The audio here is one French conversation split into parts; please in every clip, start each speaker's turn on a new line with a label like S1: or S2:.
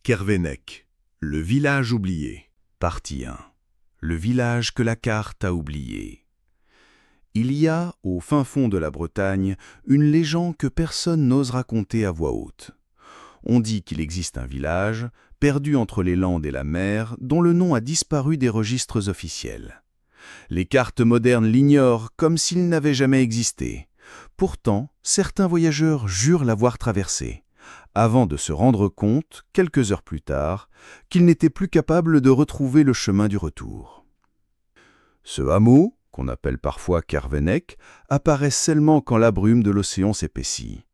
S1: Kervénec, le village oublié. Partie 1. Le village que la carte a oublié. Il y a, au fin fond de la Bretagne, une légende que personne n'ose raconter à voix haute. On dit qu'il existe un village, perdu entre les Landes et la mer, dont le nom a disparu des registres officiels. Les cartes modernes l'ignorent comme s'il n'avait jamais existé. Pourtant, certains voyageurs jurent l'avoir traversé, avant de se rendre compte, quelques heures plus tard, qu'ils n'étaient plus capables de retrouver le chemin du retour. Ce hameau, qu'on appelle parfois Kervénec, apparaît seulement quand la brume de l'océan s'épaissit.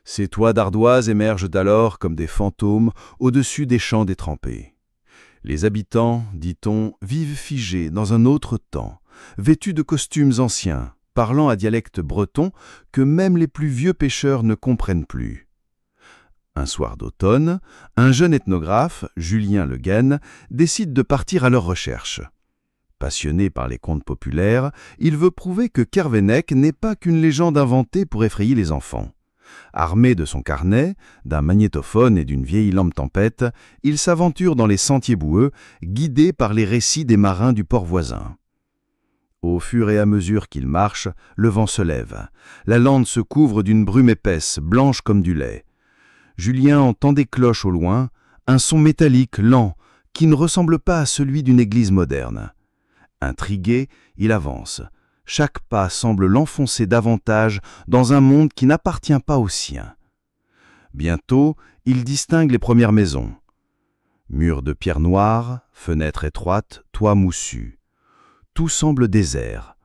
S1: Ses toits d'ardoise émergent alors comme des fantômes au-dessus des champs détrempés. Les habitants, dit-on, vivent figés dans un autre temps, vêtus de costumes anciens, parlant un dialecte breton que même les plus vieux pêcheurs ne comprennent plus. Un soir d'automne, un jeune ethnographe, Julien Le Guen, décide de partir à leur recherche. Passionné par les contes populaires, il veut prouver que Kervénec n'est pas qu'une légende inventée pour effrayer les enfants. Armé de son carnet, d'un magnétophone et d'une vieille lampe tempête, il s'aventure dans les sentiers boueux, guidé par les récits des marins du port voisin. Au fur et à mesure qu'il marche, le vent se lève. La lande se couvre d'une brume épaisse, blanche comme du lait. Julien entend des cloches au loin, un son métallique lent, qui ne ressemble pas à celui d'une église moderne. Intrigué, il avance. Chaque pas semble l'enfoncer davantage dans un monde qui n'appartient pas au sien. Bientôt, il distingue les premières maisons. Murs de pierre noire, fenêtres étroites, toits moussus. Tout semble désert.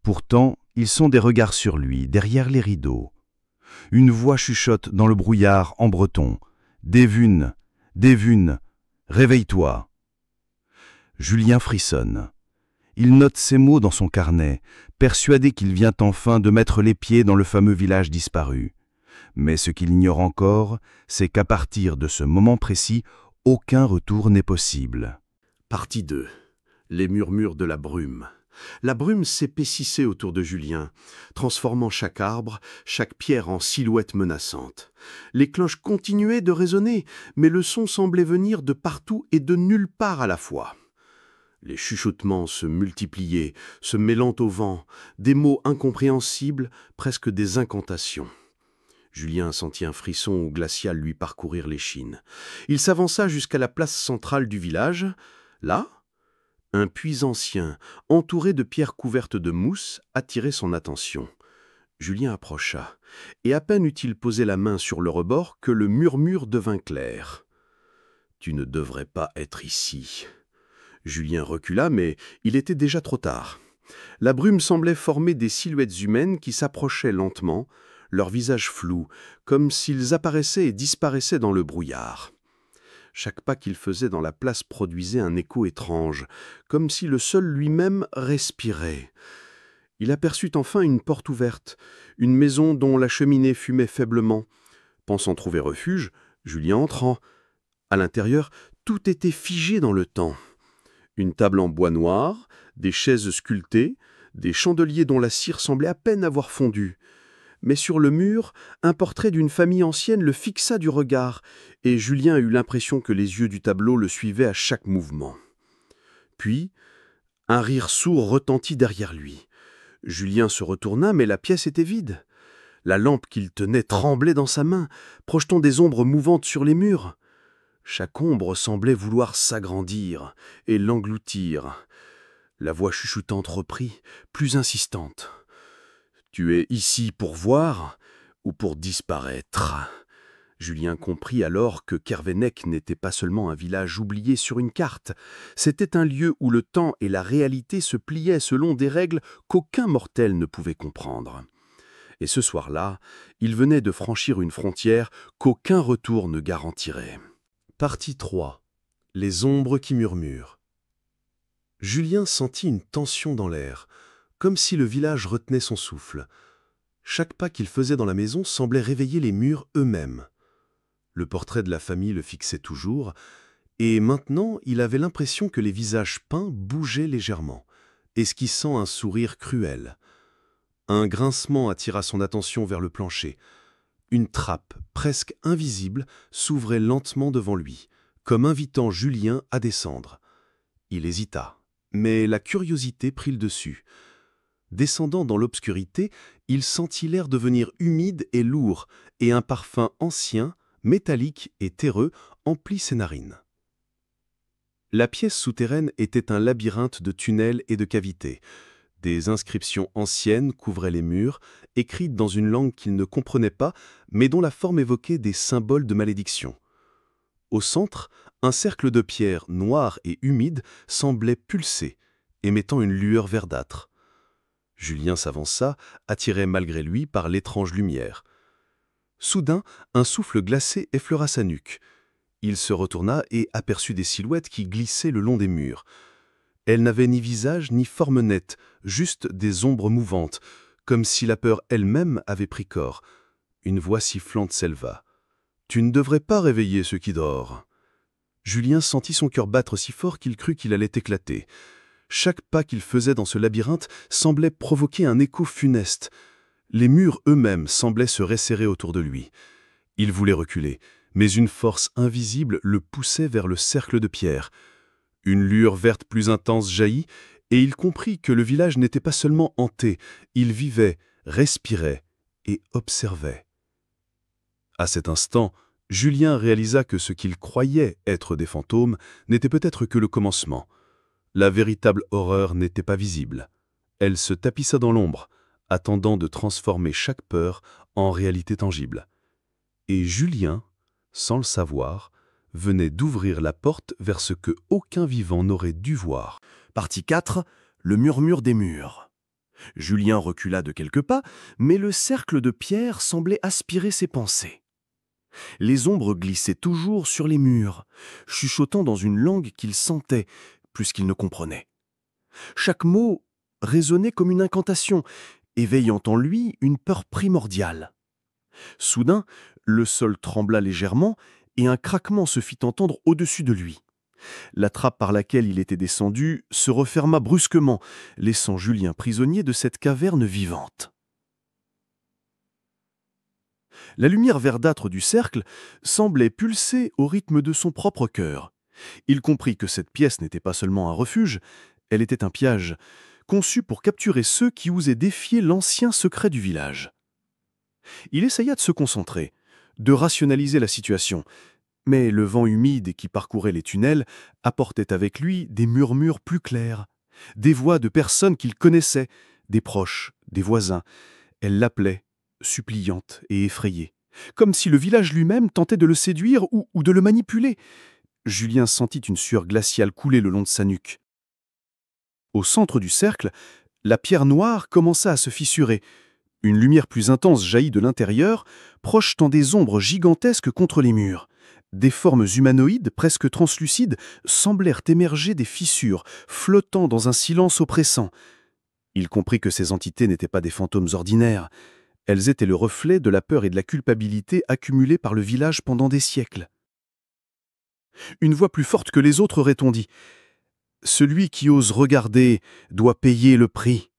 S1: Pourtant, ils sont des regards sur lui, derrière les rideaux. Une voix chuchote dans le brouillard en breton. « Dévune, Dévune, réveille-toi !» Julien frissonne. Il note ces mots dans son carnet, persuadé qu'il vient enfin de mettre les pieds dans le fameux village disparu. Mais ce qu'il ignore encore, c'est qu'à partir de ce moment précis, aucun retour n'est possible.
S2: Partie 2. Les murmures de la brume. La brume s'épaississait autour de Julien, transformant chaque arbre, chaque pierre en silhouette menaçante. Les cloches continuaient de résonner, mais le son semblait venir de partout et de nulle part à la fois. Les chuchotements se multipliaient, se mêlant au vent, des mots incompréhensibles, presque des incantations. Julien sentit un frisson glacial lui parcourir l'échine. Il s'avança jusqu'à la place centrale du village. Là, un puits ancien, entouré de pierres couvertes de mousse, attirait son attention. Julien approcha, et à peine eut-il posé la main sur le rebord que le murmure devint clair. « Tu ne devrais pas être ici. » Julien recula, mais il était déjà trop tard. La brume semblait former des silhouettes humaines qui s'approchaient lentement, leurs visages flous, comme s'ils apparaissaient et disparaissaient dans le brouillard. Chaque pas qu'il faisait dans la place produisait un écho étrange, comme si le sol lui-même respirait. Il aperçut enfin une porte ouverte, une maison dont la cheminée fumait faiblement. Pensant trouver refuge, Julien entra. À l'intérieur, tout était figé dans le temps. Une table en bois noir, des chaises sculptées, des chandeliers dont la cire semblait à peine avoir fondu. Mais sur le mur, un portrait d'une famille ancienne le fixa du regard, et Julien eut l'impression que les yeux du tableau le suivaient à chaque mouvement. Puis, un rire sourd retentit derrière lui. Julien se retourna, mais la pièce était vide. La lampe qu'il tenait tremblait dans sa main, projetant des ombres mouvantes sur les murs. Chaque ombre semblait vouloir s'agrandir et l'engloutir. La voix chuchotante reprit, plus insistante. « Tu es ici pour voir ou pour disparaître ?» Julien comprit alors que Kervénec n'était pas seulement un village oublié sur une carte. C'était un lieu où le temps et la réalité se pliaient selon des règles qu'aucun mortel ne pouvait comprendre. Et ce soir-là, il venait de franchir une frontière qu'aucun retour ne garantirait. Partie 3. Les ombres qui murmurent. Julien sentit une tension dans l'air, comme si le village retenait son souffle. Chaque pas qu'il faisait dans la maison semblait réveiller les murs eux-mêmes. Le portrait de la famille le fixait toujours, et maintenant il avait l'impression que les visages peints bougeaient légèrement, esquissant un sourire cruel. Un grincement attira son attention vers le plancher. Une trappe, presque invisible, s'ouvrait lentement devant lui,
S1: comme invitant Julien à descendre. Il hésita, mais la curiosité prit le dessus. Descendant dans l'obscurité, il sentit l'air devenir humide et lourd, et un parfum ancien, métallique et terreux emplit ses narines. La pièce souterraine était un labyrinthe de tunnels et de cavités. Des inscriptions anciennes couvraient les murs, écrites dans une langue qu'il ne comprenait pas, mais dont la forme évoquait des symboles de malédiction. Au centre, un cercle de pierre noire et humide semblait pulser, émettant une lueur verdâtre. Julien s'avança, attiré malgré lui par l'étrange lumière. Soudain, un souffle glacé effleura sa nuque. Il se retourna et aperçut des silhouettes qui glissaient le long des murs. Elles n'avaient ni visage ni forme nette, juste des ombres mouvantes, comme si la peur elle-même avait pris corps. Une voix sifflante s'éleva. « Tu ne devrais pas réveiller ceux qui dorment. » Julien sentit son cœur battre si fort qu'il crut qu'il allait éclater. Chaque pas qu'il faisait dans ce labyrinthe semblait provoquer un écho funeste. Les murs eux-mêmes semblaient se resserrer autour de lui. Il voulait reculer, mais une force invisible le poussait vers le cercle de pierre. Une lueur verte plus intense jaillit, et il comprit que le village n'était pas seulement hanté, il vivait, respirait et observait. À cet instant, Julien réalisa que ce qu'il croyait être des fantômes n'était peut-être que le commencement. La véritable horreur n'était pas visible. Elle se tapissa dans l'ombre, attendant de transformer chaque peur en réalité tangible. Et Julien, sans le savoir, venait d'ouvrir la porte vers ce que aucun vivant n'aurait dû voir.
S2: Partie 4. Le murmure des murs. Julien recula de quelques pas, mais le cercle de pierre semblait aspirer ses pensées. Les ombres glissaient toujours sur les murs, chuchotant dans une langue qu'il sentait, plus qu'il ne comprenait. Chaque mot résonnait comme une incantation, éveillant en lui une peur primordiale. Soudain, le sol trembla légèrement et un craquement se fit entendre au-dessus de lui. La trappe par laquelle il était descendu se referma brusquement, laissant Julien prisonnier de cette caverne vivante. La lumière verdâtre du cercle semblait pulser au rythme de son propre cœur. Il comprit que cette pièce n'était pas seulement un refuge, elle était un piège, conçu pour capturer ceux qui osaient défier l'ancien secret du village. Il essaya de se concentrer, de rationaliser la situation, mais le vent humide qui parcourait les tunnels apportait avec lui des murmures plus clairs, des voix de personnes qu'il connaissait, des proches, des voisins. Elle l'appelait, suppliante et effrayée, comme si le village lui-même tentait de le séduire ou de le manipuler. Julien sentit une sueur glaciale couler le long de sa nuque. Au centre du cercle, la pierre noire commença à se fissurer. Une lumière plus intense jaillit de l'intérieur, projetant des ombres gigantesques contre les murs. Des formes humanoïdes, presque translucides, semblèrent émerger des fissures, flottant dans un silence oppressant. Il comprit que ces entités n'étaient pas des fantômes ordinaires. Elles étaient le reflet de la peur et de la culpabilité accumulées par le village pendant des siècles. Une voix plus forte que les autres répondit « Celui qui ose regarder doit payer le prix. »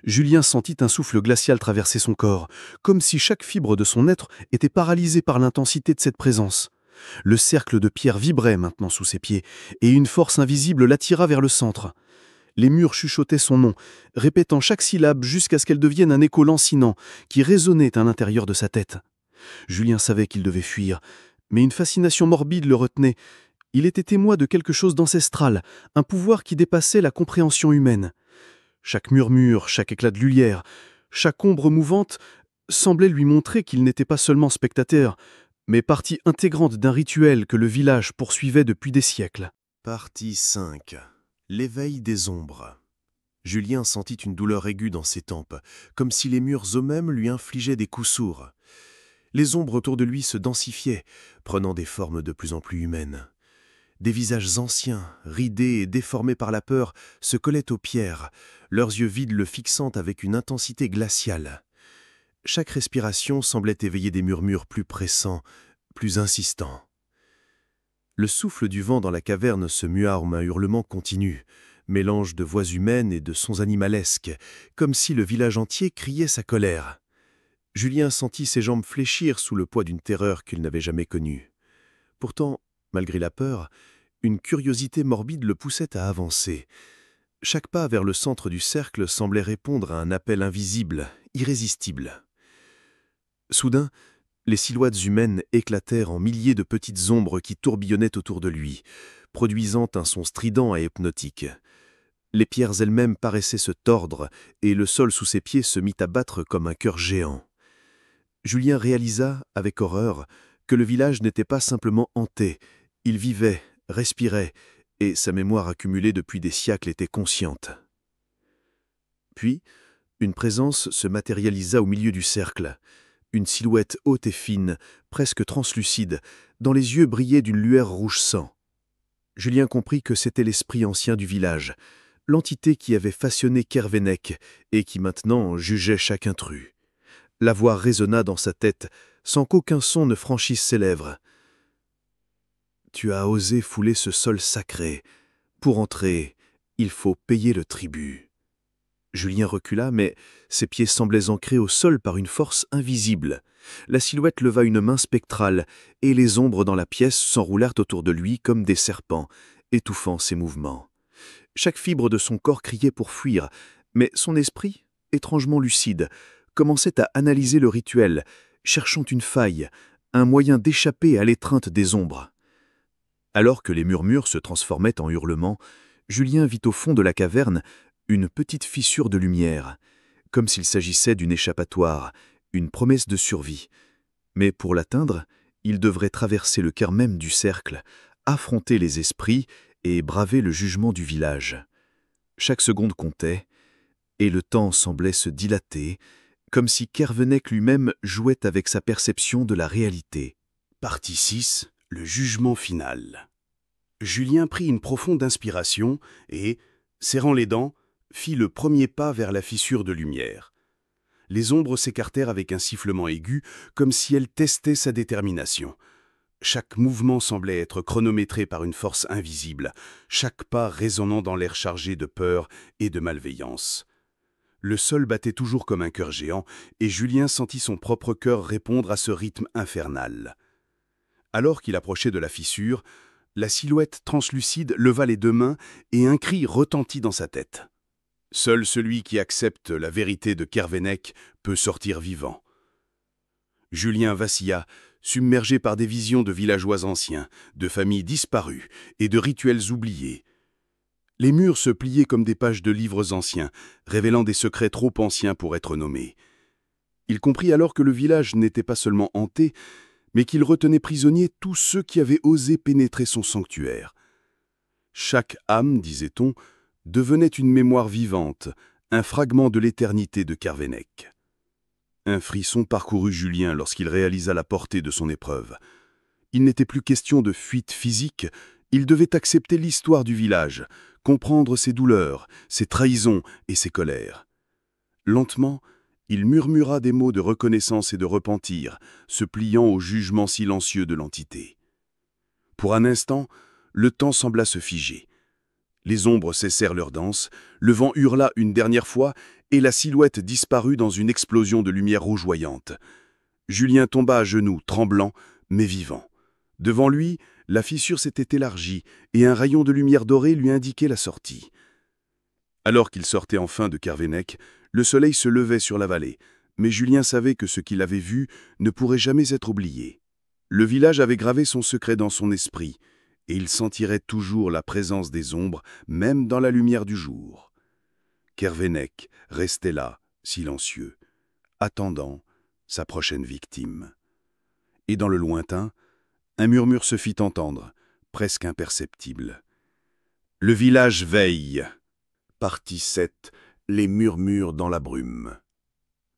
S2: Julien sentit un souffle glacial traverser son corps, comme si chaque fibre de son être était paralysée par l'intensité de cette présence. Le cercle de pierre vibrait maintenant sous ses pieds, et une force invisible l'attira vers le centre. Les murs chuchotaient son nom, répétant chaque syllabe jusqu'à ce qu'elle devienne un écho lancinant qui résonnait à l'intérieur de sa tête. Julien savait qu'il devait fuir, mais une fascination morbide le retenait. Il était témoin de quelque chose d'ancestral, un pouvoir qui dépassait la compréhension humaine. Chaque murmure, chaque éclat de lumière, chaque ombre mouvante semblait lui montrer qu'il n'était pas seulement spectateur, mais partie intégrante d'un rituel que le village poursuivait depuis des siècles.
S1: Partie 5. L'éveil des ombres. Julien sentit une douleur aiguë dans ses tempes, comme si les murs eux-mêmes lui infligeaient des coups sourds. Les ombres autour de lui se densifiaient, prenant des formes de plus en plus humaines. Des visages anciens, ridés et déformés par la peur, se collaient aux pierres, leurs yeux vides le fixant avec une intensité glaciale. Chaque respiration semblait éveiller des murmures plus pressants, plus insistants. Le souffle du vent dans la caverne se mua en un hurlement continu, mélange de voix humaines et de sons animalesques, comme si le village entier criait sa colère. Julien sentit ses jambes fléchir sous le poids d'une terreur qu'il n'avait jamais connue. Pourtant,
S3: Malgré la peur, une curiosité morbide le poussait à avancer. Chaque pas vers le centre du cercle semblait répondre à un appel invisible, irrésistible. Soudain, les silhouettes humaines éclatèrent en milliers de petites ombres qui tourbillonnaient autour de lui, produisant un son strident et hypnotique. Les pierres elles-mêmes paraissaient se tordre, et le sol sous ses pieds se mit à battre comme un cœur géant. Julien réalisa, avec horreur, que le village n'était pas simplement hanté, il vivait, respirait, et sa mémoire accumulée depuis des siècles était consciente. Puis, une présence se matérialisa au milieu du cercle, une silhouette haute et fine, presque translucide, dont les yeux brillaient d'une lueur rouge sang. Julien comprit que c'était l'esprit ancien du village, l'entité qui avait façonné Kervénec et qui maintenant jugeait chaque intrus. La voix résonna dans sa tête, sans qu'aucun son ne franchisse ses lèvres. « Tu as osé fouler ce sol sacré. Pour entrer, il faut payer le tribut. » Julien recula, mais ses pieds semblaient ancrés au sol par une force invisible. La silhouette leva une main spectrale, et les ombres dans la pièce s'enroulèrent autour de lui comme des serpents, étouffant ses mouvements. Chaque fibre de son corps criait pour fuir, mais son esprit, étrangement lucide, commençait à analyser le rituel, cherchant une faille, un moyen d'échapper à l'étreinte des ombres. Alors que les murmures se transformaient en hurlements, Julien vit au fond de la caverne une petite fissure de lumière, comme s'il s'agissait d'une échappatoire, une promesse de survie. Mais pour l'atteindre, il devrait traverser le cœur même du cercle, affronter les esprits et braver le jugement du village. Chaque seconde comptait, et le temps semblait se dilater, comme si Kervénec lui-même jouait avec sa perception de la réalité.
S1: Partie 6. Le jugement final. Julien prit une profonde inspiration et, serrant les dents, fit le premier pas vers la fissure de lumière. Les ombres s'écartèrent avec un sifflement aigu, comme si elles testaient sa détermination. Chaque mouvement semblait être chronométré par une force invisible, chaque pas résonnant dans l'air chargé de peur et de malveillance. Le sol battait toujours comme un cœur géant, et Julien sentit son propre cœur répondre à ce rythme infernal. Alors qu'il approchait de la fissure, la silhouette translucide leva les deux mains et un cri retentit dans sa tête. Seul celui qui accepte la vérité de Kervénec peut sortir vivant. Julien vacilla, submergé par des visions de villageois anciens, de familles disparues et de rituels oubliés. Les murs se pliaient comme des pages de livres anciens, révélant des secrets trop anciens pour être nommés. Il comprit alors que le village n'était pas seulement hanté, mais qu'il retenait prisonniers tous ceux qui avaient osé pénétrer son sanctuaire. Chaque âme, disait-on, devenait une mémoire vivante, un fragment de l'éternité de Kervénec. Un frisson parcourut Julien lorsqu'il réalisa la portée de son épreuve. Il n'était plus question de fuite physique, il devait accepter l'histoire du village, comprendre ses douleurs, ses trahisons et ses colères. Lentement, il murmura des mots de reconnaissance et de repentir, se pliant au jugement silencieux de l'entité. Pour un instant, le temps sembla se figer. Les ombres cessèrent leur danse, le vent hurla une dernière fois et la silhouette disparut dans une explosion de lumière rougeoyante. Julien tomba à genoux, tremblant, mais vivant. Devant lui, la fissure s'était élargie et un rayon de lumière dorée lui indiquait la sortie. Alors qu'il sortait enfin de Kervénec, le soleil se levait sur la vallée, mais Julien savait que ce qu'il avait vu ne pourrait jamais être oublié. Le village avait gravé son secret dans son esprit, et il sentirait toujours la présence des ombres, même dans la lumière du jour. Kervénec restait là, silencieux, attendant sa prochaine victime. Et dans le lointain, un murmure se fit entendre, presque imperceptible. « Le village veille !» Partie 7. Les murmures dans la brume.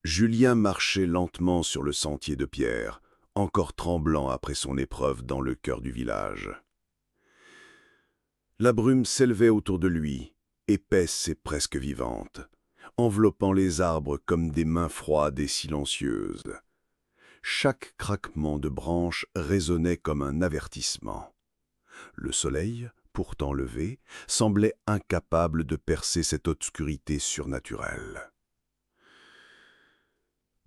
S1: Julien marchait lentement sur le sentier de pierre, encore tremblant après son épreuve dans le cœur du village. La brume s'élevait autour de lui, épaisse et presque vivante, enveloppant les arbres comme des mains froides et silencieuses. Chaque craquement de branches résonnait comme un avertissement. Le soleil, pourtant levé, semblait incapable de percer cette obscurité surnaturelle.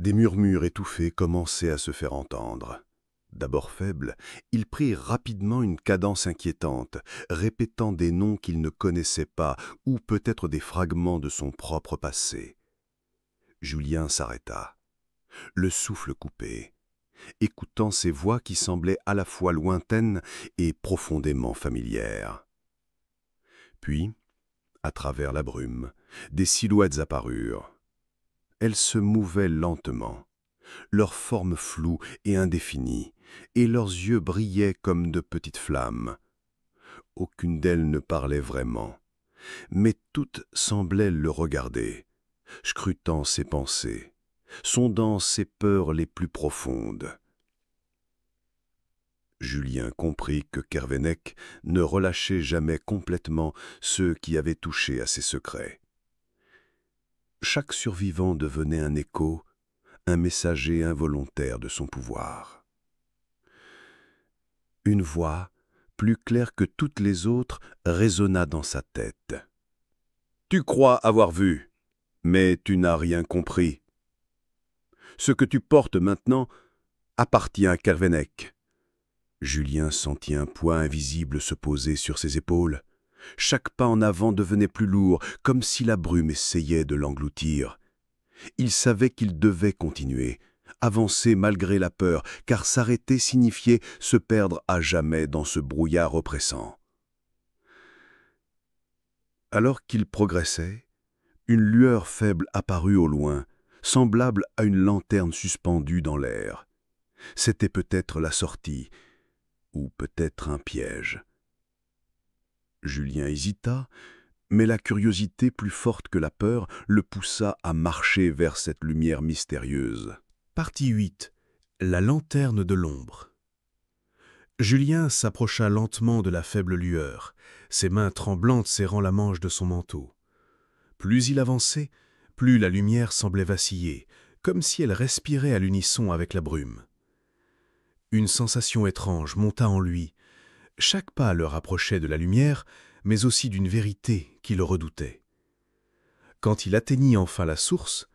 S1: Des murmures étouffés commençaient à se faire entendre. D'abord faible, il prit rapidement une cadence inquiétante, répétant des noms qu'il ne connaissait pas ou peut-être des fragments de son propre passé. Julien s'arrêta, le souffle coupé, écoutant ces voix qui semblaient à la fois lointaines et profondément familières. Puis, à travers la brume, des silhouettes apparurent. Elles se mouvaient lentement, leurs formes floues et indéfinies, et leurs yeux brillaient comme de petites flammes. Aucune d'elles ne parlait vraiment, mais toutes semblaient le regarder, scrutant ses pensées, sondant ses peurs les plus profondes. Julien comprit que Kervénec ne relâchait jamais complètement ceux qui avaient touché à ses secrets. Chaque survivant devenait un écho, un messager involontaire de son pouvoir. Une voix, plus claire que toutes les autres, résonna dans sa tête. « Tu crois avoir vu, mais tu n'as rien compris. Ce que tu portes maintenant appartient à Kervénec. » Julien sentit un poids invisible se poser sur ses épaules. Chaque pas en avant devenait plus lourd, comme si la brume essayait de l'engloutir. Il savait qu'il devait continuer, avancer malgré la peur, car s'arrêter signifiait se perdre à jamais dans ce brouillard oppressant. Alors qu'il progressait, une lueur faible apparut au loin, semblable à une lanterne suspendue dans l'air. C'était peut-être la sortie, ou peut-être un piège. Julien hésita, mais la curiosité plus forte que la peur le poussa à marcher vers cette lumière mystérieuse.
S3: Partie 8. La lanterne de l'ombre. Julien s'approcha lentement de la faible lueur, ses mains tremblantes serrant la manche de son manteau. Plus il avançait, plus la lumière semblait vaciller, comme si elle respirait à l'unisson avec la brume. Une sensation étrange monta en lui. Chaque pas le rapprochait de la lumière, mais aussi d'une vérité qui le redoutait. Quand il atteignit enfin la source,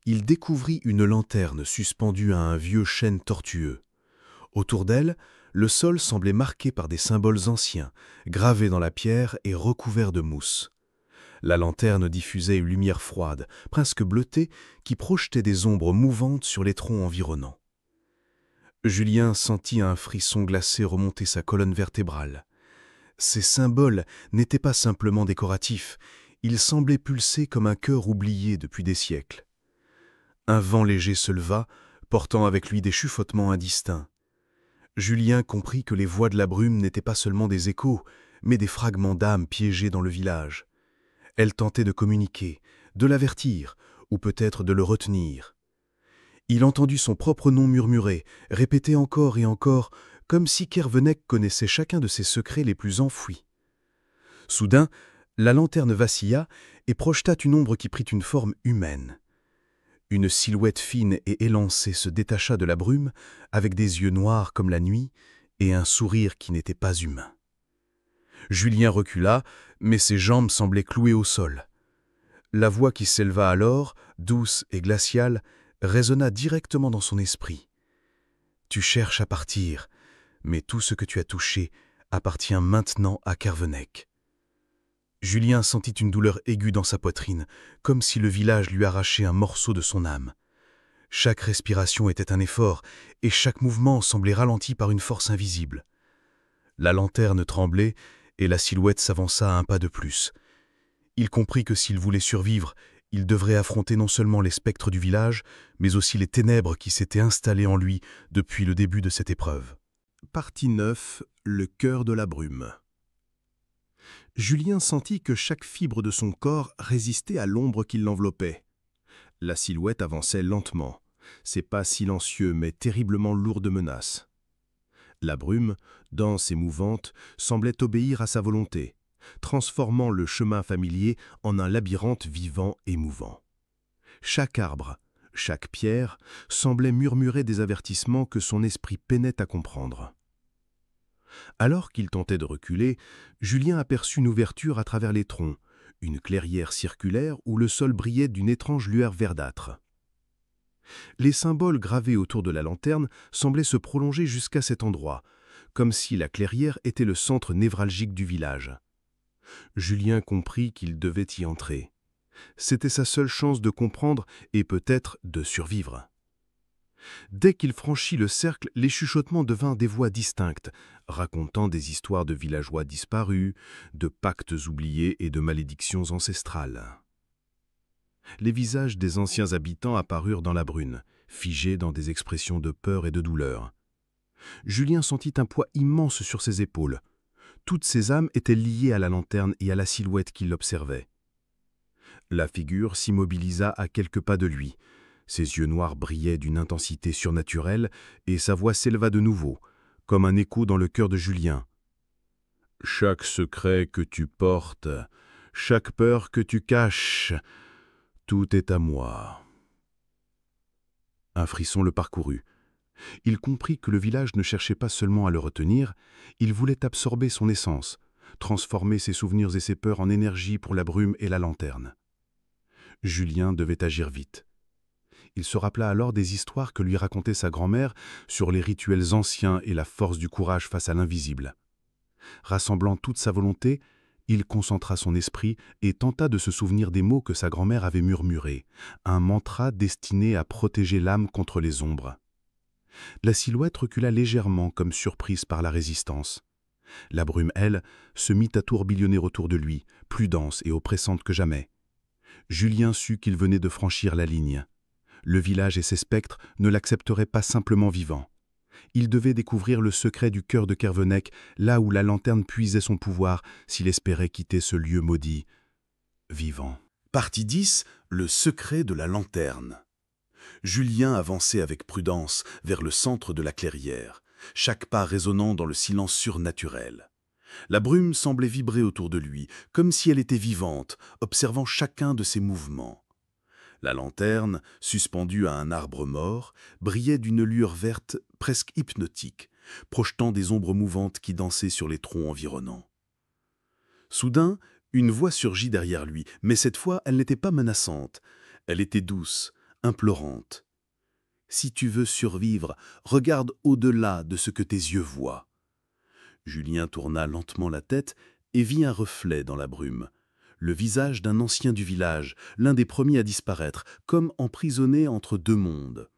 S3: il découvrit une lanterne suspendue à un vieux chêne tortueux. Autour d'elle, le sol semblait marqué par des symboles anciens, gravés dans la pierre et recouverts de mousse. La lanterne diffusait une lumière froide, presque bleutée, qui projetait des ombres mouvantes sur les troncs environnants. Julien sentit un frisson glacé remonter sa colonne vertébrale. Ces symboles n'étaient pas simplement décoratifs, ils semblaient pulser comme un cœur oublié depuis des siècles. Un vent léger se leva, portant avec lui des chuchotements indistincts. Julien comprit que les voix de la brume n'étaient pas seulement des échos, mais des fragments d'âme piégés dans le village. Elles tentaient de communiquer, de l'avertir, ou peut-être de le retenir. Il entendit son propre nom murmuré, répété encore et encore, comme si Kervénec connaissait chacun de ses secrets les plus enfouis. Soudain, la lanterne vacilla et projeta une ombre qui prit une forme humaine. Une silhouette fine et élancée se détacha de la brume, avec des yeux noirs comme la nuit et un sourire qui n'était pas humain. Julien recula, mais ses jambes semblaient clouées au sol. La voix qui s'éleva alors, douce et glaciale, résonna directement dans son esprit. « Tu cherches à partir, mais tout ce que tu as touché appartient maintenant à Kervénec. » Julien sentit une douleur aiguë dans sa poitrine, comme si le village lui arrachait un morceau de son âme. Chaque respiration était un effort, et chaque mouvement semblait ralenti par une force invisible. La lanterne tremblait, et la silhouette s'avança à un pas de plus. Il comprit que s'il voulait survivre, il devrait affronter non seulement les spectres du village, mais aussi les ténèbres qui s'étaient installées en lui depuis le début de cette épreuve. Partie 9. Le cœur de la brume. Julien sentit que chaque fibre de son corps résistait à l'ombre qui l'enveloppait. La silhouette avançait lentement, ses pas silencieux mais terriblement lourds de menaces. La brume, dense et mouvante, semblait obéir à sa volonté, transformant le chemin familier en un labyrinthe vivant et mouvant. Chaque arbre, chaque pierre semblait murmurer des avertissements que son esprit peinait à comprendre. Alors qu'il tentait de reculer, Julien aperçut une ouverture à travers les troncs, une clairière circulaire où le sol brillait d'une étrange lueur verdâtre. Les symboles gravés autour de la lanterne semblaient se prolonger jusqu'à cet endroit, comme si la clairière était le centre névralgique du village. Julien comprit qu'il devait y entrer. C'était sa seule chance de comprendre et peut-être de survivre. Dès qu'il franchit le cercle, les chuchotements devinrent des voix distinctes, racontant des histoires de villageois disparus, de pactes oubliés et de malédictions ancestrales. Les visages des anciens habitants apparurent dans la brune, figés dans des expressions de peur et de douleur. Julien sentit un poids immense sur ses épaules. Toutes ces âmes étaient liées à la lanterne et à la silhouette qui l'observait. La figure s'immobilisa à quelques pas de lui. Ses yeux noirs brillaient d'une intensité surnaturelle et sa voix s'éleva de nouveau, comme un écho dans le cœur de Julien. « Chaque secret que tu portes, chaque peur que tu caches, tout est à moi. » Un frisson le parcourut. Il comprit que le village ne cherchait pas seulement à le retenir, il voulait absorber son essence, transformer ses souvenirs et ses peurs en énergie pour la brume et la lanterne. Julien devait agir vite. Il se rappela alors des histoires que lui racontait sa grand-mère sur les rituels anciens et la force du courage face à l'invisible. Rassemblant toute sa volonté, il concentra son esprit et tenta de se souvenir des mots que sa grand-mère avait murmurés, un mantra destiné à protéger l'âme contre les ombres. La silhouette recula légèrement comme surprise par la résistance. La brume, elle, se mit à tourbillonner autour de lui, plus dense et oppressante que jamais. Julien sut qu'il venait de franchir la ligne. Le village et ses spectres ne l'accepteraient pas simplement vivant. Il devait découvrir le secret du cœur de Kervenec, là où la lanterne puisait son pouvoir, s'il espérait quitter ce lieu maudit, vivant.
S1: Partie 10. Le secret de la lanterne. Julien avançait avec prudence vers le centre de la clairière, chaque pas résonnant dans le silence surnaturel. La brume semblait vibrer autour de lui, comme si elle était vivante, observant chacun de ses mouvements. La lanterne, suspendue à un arbre mort, brillait d'une lueur verte presque hypnotique, projetant des ombres mouvantes qui dansaient sur les troncs environnants. Soudain, une voix surgit derrière lui, mais cette fois, elle n'était pas menaçante. Elle était douce, implorante. « Si tu veux survivre, regarde au-delà de ce que tes yeux voient. » Julien tourna lentement la tête et vit un reflet dans la brume. Le visage d'un ancien du village, l'un des premiers à disparaître, comme emprisonné entre deux mondes.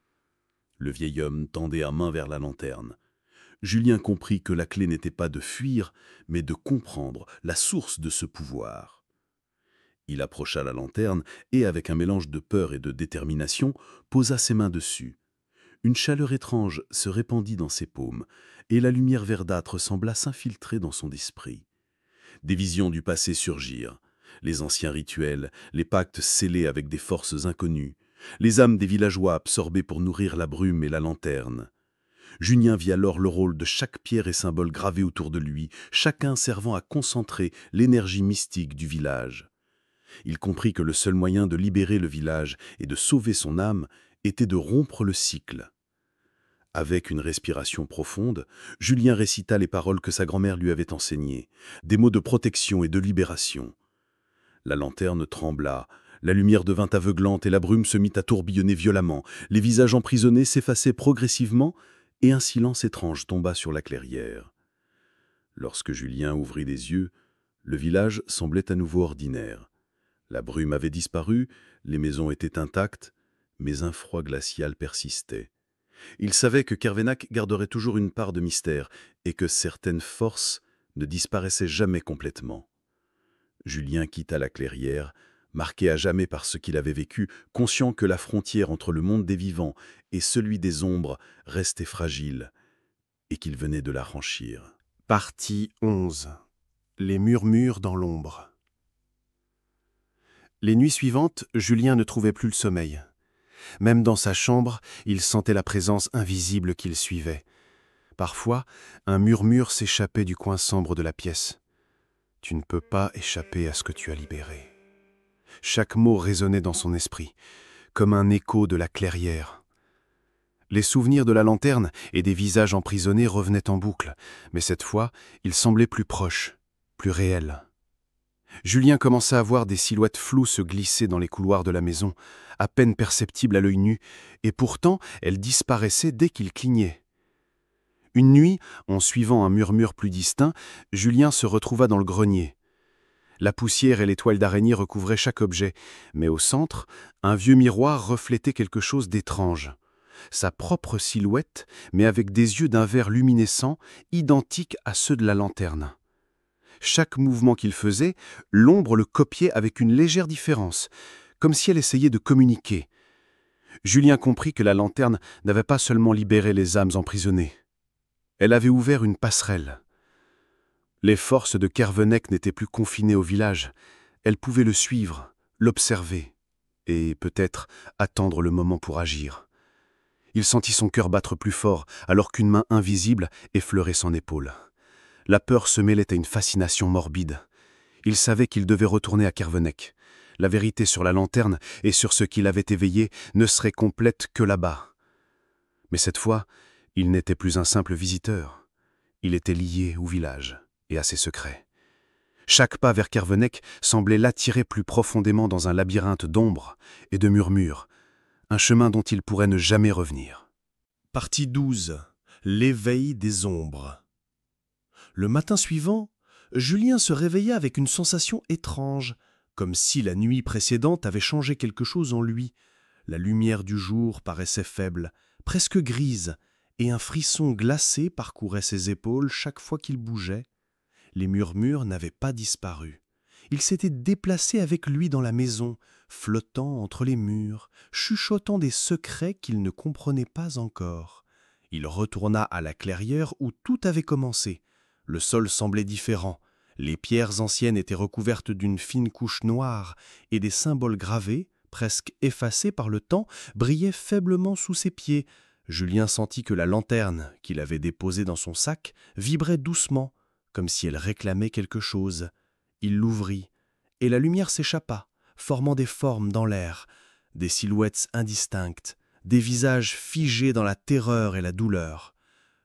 S1: Le vieil homme tendait la main vers la lanterne. Julien comprit que la clé n'était pas de fuir, mais de comprendre la source de ce pouvoir. Il approcha la lanterne et, avec un mélange de peur et de détermination, posa ses mains dessus. Une chaleur étrange se répandit dans ses paumes, et la lumière verdâtre sembla s'infiltrer dans son esprit. Des visions du passé surgirent. Les anciens rituels, les pactes scellés avec des forces inconnues, les âmes des villageois absorbés pour nourrir la brume et la lanterne. Julien vit alors le rôle de chaque pierre et symbole gravé autour de lui, chacun servant à concentrer l'énergie mystique du village. Il comprit que le seul moyen de libérer le village et de sauver son âme était de rompre le cycle. Avec une respiration profonde, Julien récita les paroles que sa grand-mère lui avait enseignées, des mots de protection et de libération. La lanterne trembla, la lumière devint aveuglante et la brume se mit à tourbillonner violemment. Les visages emprisonnés s'effaçaient progressivement et un silence étrange tomba sur la clairière. Lorsque Julien ouvrit les yeux, le village semblait à nouveau ordinaire. La brume avait disparu, les maisons étaient intactes, mais un froid glacial persistait. Il savait que Kervenec garderait toujours une part de mystère et que certaines forces ne disparaissaient jamais complètement. Julien quitta la clairière, marqué à jamais par ce qu'il avait vécu, conscient que la frontière entre le monde des vivants et celui des ombres restait fragile, et qu'il venait de la franchir.
S3: Partie 11. Les murmures dans l'ombre. Les nuits suivantes, Julien ne trouvait plus le sommeil. Même dans sa chambre, il sentait la présence invisible qu'il suivait. Parfois, un murmure s'échappait du coin sombre de la pièce. « Tu ne peux pas échapper à ce que tu as libéré. » Chaque mot résonnait dans son esprit, comme un écho de la clairière. Les souvenirs de la lanterne et des visages emprisonnés revenaient en boucle, mais cette fois, ils semblaient plus proches, plus réels. Julien commença à voir des silhouettes floues se glisser dans les couloirs de la maison, à peine perceptibles à l'œil nu, et pourtant elles disparaissaient dès qu'il clignait. Une nuit, en suivant un murmure plus distinct, Julien se retrouva dans le grenier. La poussière et les toiles d'araignée recouvraient chaque objet, mais au centre, un vieux miroir reflétait quelque chose d'étrange. Sa propre silhouette, mais avec des yeux d'un vert luminescent, identiques à ceux de la lanterne. Chaque mouvement qu'il faisait, l'ombre le copiait avec une légère différence, comme si elle essayait de communiquer. Julien comprit que la lanterne n'avait pas seulement libéré les âmes emprisonnées. Elle avait ouvert une passerelle. Les forces de Kervenek n'étaient plus confinées au village. Elles pouvaient le suivre, l'observer, et peut-être attendre le moment pour agir. Il sentit son cœur battre plus fort, alors qu'une main invisible effleurait son épaule. La peur se mêlait à une fascination morbide. Il savait qu'il devait retourner à Kervenek. La vérité sur la lanterne et sur ce qui l'avait éveillé ne serait complète que là-bas. Mais cette fois, il n'était plus un simple visiteur. Il était lié au village et à ses secrets. Chaque pas vers Kervenek semblait l'attirer plus profondément dans un labyrinthe d'ombres et de murmures, un chemin dont il pourrait ne jamais revenir.
S4: Partie 12. L'éveil des ombres. Le matin suivant, Julien se réveilla avec une sensation étrange, comme si la nuit précédente avait changé quelque chose en lui. La lumière du jour paraissait faible, presque grise, et un frisson glacé parcourait ses épaules chaque fois qu'il bougeait. Les murmures n'avaient pas disparu. Ils s'étaient déplacés avec lui dans la maison, flottant entre les murs, chuchotant des secrets qu'il ne comprenait pas encore. Il retourna à la clairière où tout avait commencé. Le sol semblait différent. Les pierres anciennes étaient recouvertes d'une fine couche noire et des symboles gravés, presque effacés par le temps, brillaient faiblement sous ses pieds. Julien sentit que la lanterne qu'il avait déposée dans son sac vibrait doucement, comme si elle réclamait quelque chose. Il l'ouvrit, et la lumière s'échappa, formant des formes dans l'air, des silhouettes indistinctes, des visages figés dans la terreur et la douleur.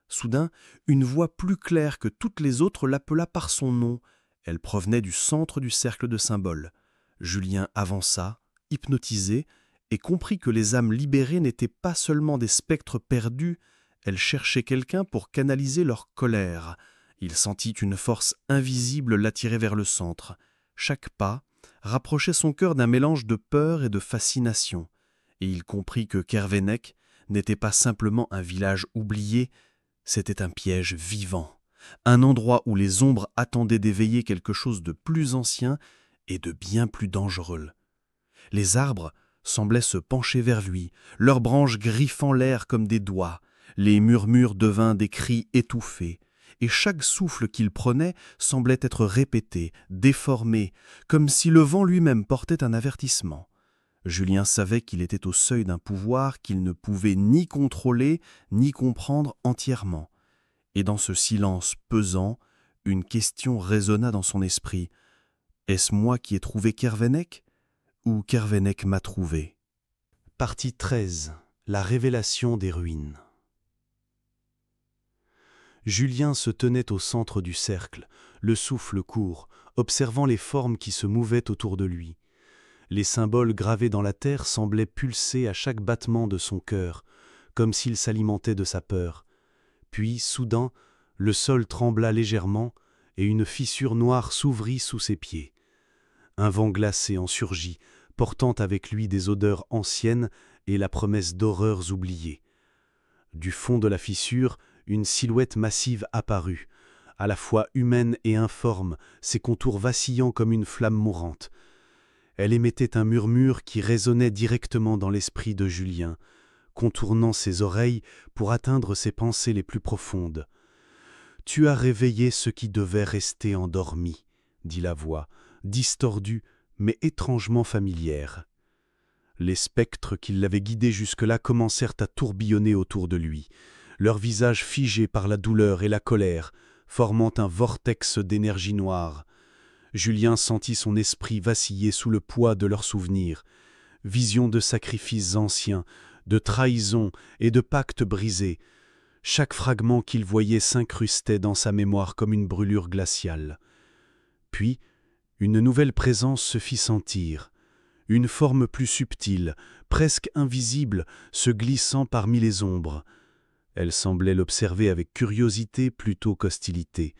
S4: Soudain, une voix plus claire que toutes les autres l'appela par son nom. Elle provenait du centre du cercle de symboles. Julien avança, hypnotisé, et comprit que les âmes libérées n'étaient pas seulement des spectres perdus, elles cherchaient quelqu'un pour canaliser leur colère. Il sentit une force invisible l'attirer vers le centre. Chaque pas rapprochait son cœur d'un mélange de peur et de fascination, et il comprit que Kervenek n'était pas simplement un village oublié, c'était un piège vivant, un endroit où les ombres attendaient d'éveiller quelque chose de plus ancien et de bien plus dangereux. Les arbres semblaient se pencher vers lui, leurs branches griffant l'air comme des doigts, les murmures devinrent des cris étouffés, et chaque souffle qu'il prenait semblait être répété, déformé, comme si le vent lui-même portait un avertissement. Julien savait qu'il était au seuil d'un pouvoir qu'il ne pouvait ni contrôler, ni comprendre entièrement. Et dans ce silence pesant, une question résonna dans son esprit. Est-ce moi qui ai trouvé Kervenek, ou Kervenek m'a trouvé? Partie 13. La révélation des ruines. Julien se tenait au centre du cercle, le souffle court, observant les formes qui se mouvaient autour de lui. Les symboles gravés dans la terre semblaient pulser à chaque battement de son cœur, comme s'ils s'alimentaient de sa peur. Puis, soudain, le sol trembla légèrement et une fissure noire s'ouvrit sous ses pieds. Un vent glacé en surgit, portant avec lui des odeurs anciennes et la promesse d'horreurs oubliées. Du fond de la fissure, une silhouette massive apparut, à la fois humaine et informe, ses contours vacillant comme une flamme mourante. Elle émettait un murmure qui résonnait directement dans l'esprit de Julien, contournant ses oreilles pour atteindre ses pensées les plus profondes. « Tu as réveillé ce qui devait rester endormi », dit la voix, distordue mais étrangement familière. Les spectres qui l'avaient guidé jusque-là commencèrent à tourbillonner autour de lui, leurs visages figés par la douleur et la colère, formant un vortex d'énergie noire. Julien sentit son esprit vaciller sous le poids de leurs souvenirs, visions de sacrifices anciens, de trahisons et de pactes brisés. Chaque fragment qu'il voyait s'incrustait dans sa mémoire comme une brûlure glaciale. Puis,
S1: Une nouvelle présence se fit sentir, une forme plus subtile, presque invisible, se glissant parmi les ombres. Elle semblait l'observer avec curiosité plutôt qu'hostilité.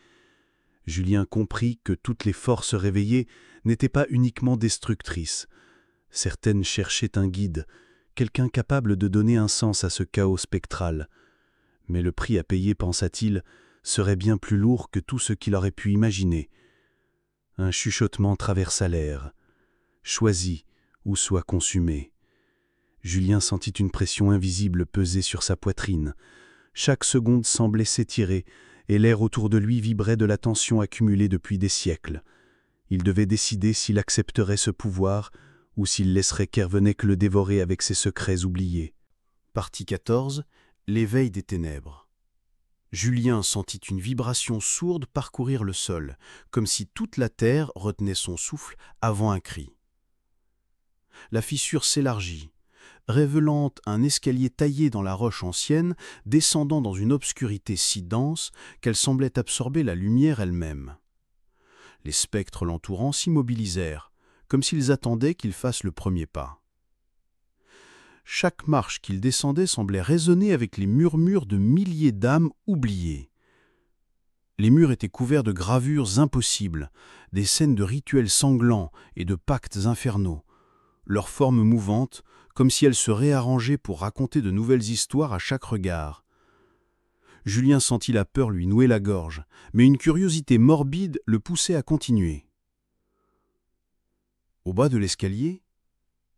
S1: Julien comprit que toutes les forces réveillées n'étaient pas uniquement destructrices. Certaines cherchaient un guide, quelqu'un capable de donner un sens à ce chaos spectral. Mais le prix à payer, pensa-t-il, serait bien plus lourd que tout ce qu'il aurait pu imaginer. Un chuchotement traversa l'air. « Choisis ou sois consumé ». Julien sentit une pression invisible peser sur sa poitrine. Chaque seconde semblait s'étirer, et l'air autour de lui vibrait de la tension accumulée depuis des siècles. Il devait décider s'il accepterait ce pouvoir ou s'il laisserait Kervenec le dévorer avec ses secrets oubliés.
S3: Partie 14. L'éveil des ténèbres. Julien sentit une vibration sourde parcourir le sol, comme si toute la terre retenait son souffle avant un cri. La fissure s'élargit, révélant un escalier taillé dans la roche ancienne, descendant dans une obscurité si dense qu'elle semblait absorber la lumière elle-même. Les spectres l'entourant s'immobilisèrent, comme s'ils attendaient qu'il fasse le premier pas. Chaque marche qu'il descendait semblait résonner avec les murmures de milliers d'âmes oubliées. Les murs étaient couverts de gravures impossibles, des scènes de rituels sanglants et de pactes infernaux, leurs formes mouvantes, comme si elles se réarrangeaient pour raconter de nouvelles histoires à chaque regard. Julien sentit la peur lui nouer la gorge, mais une curiosité morbide le poussait à continuer. Au bas de l'escalier,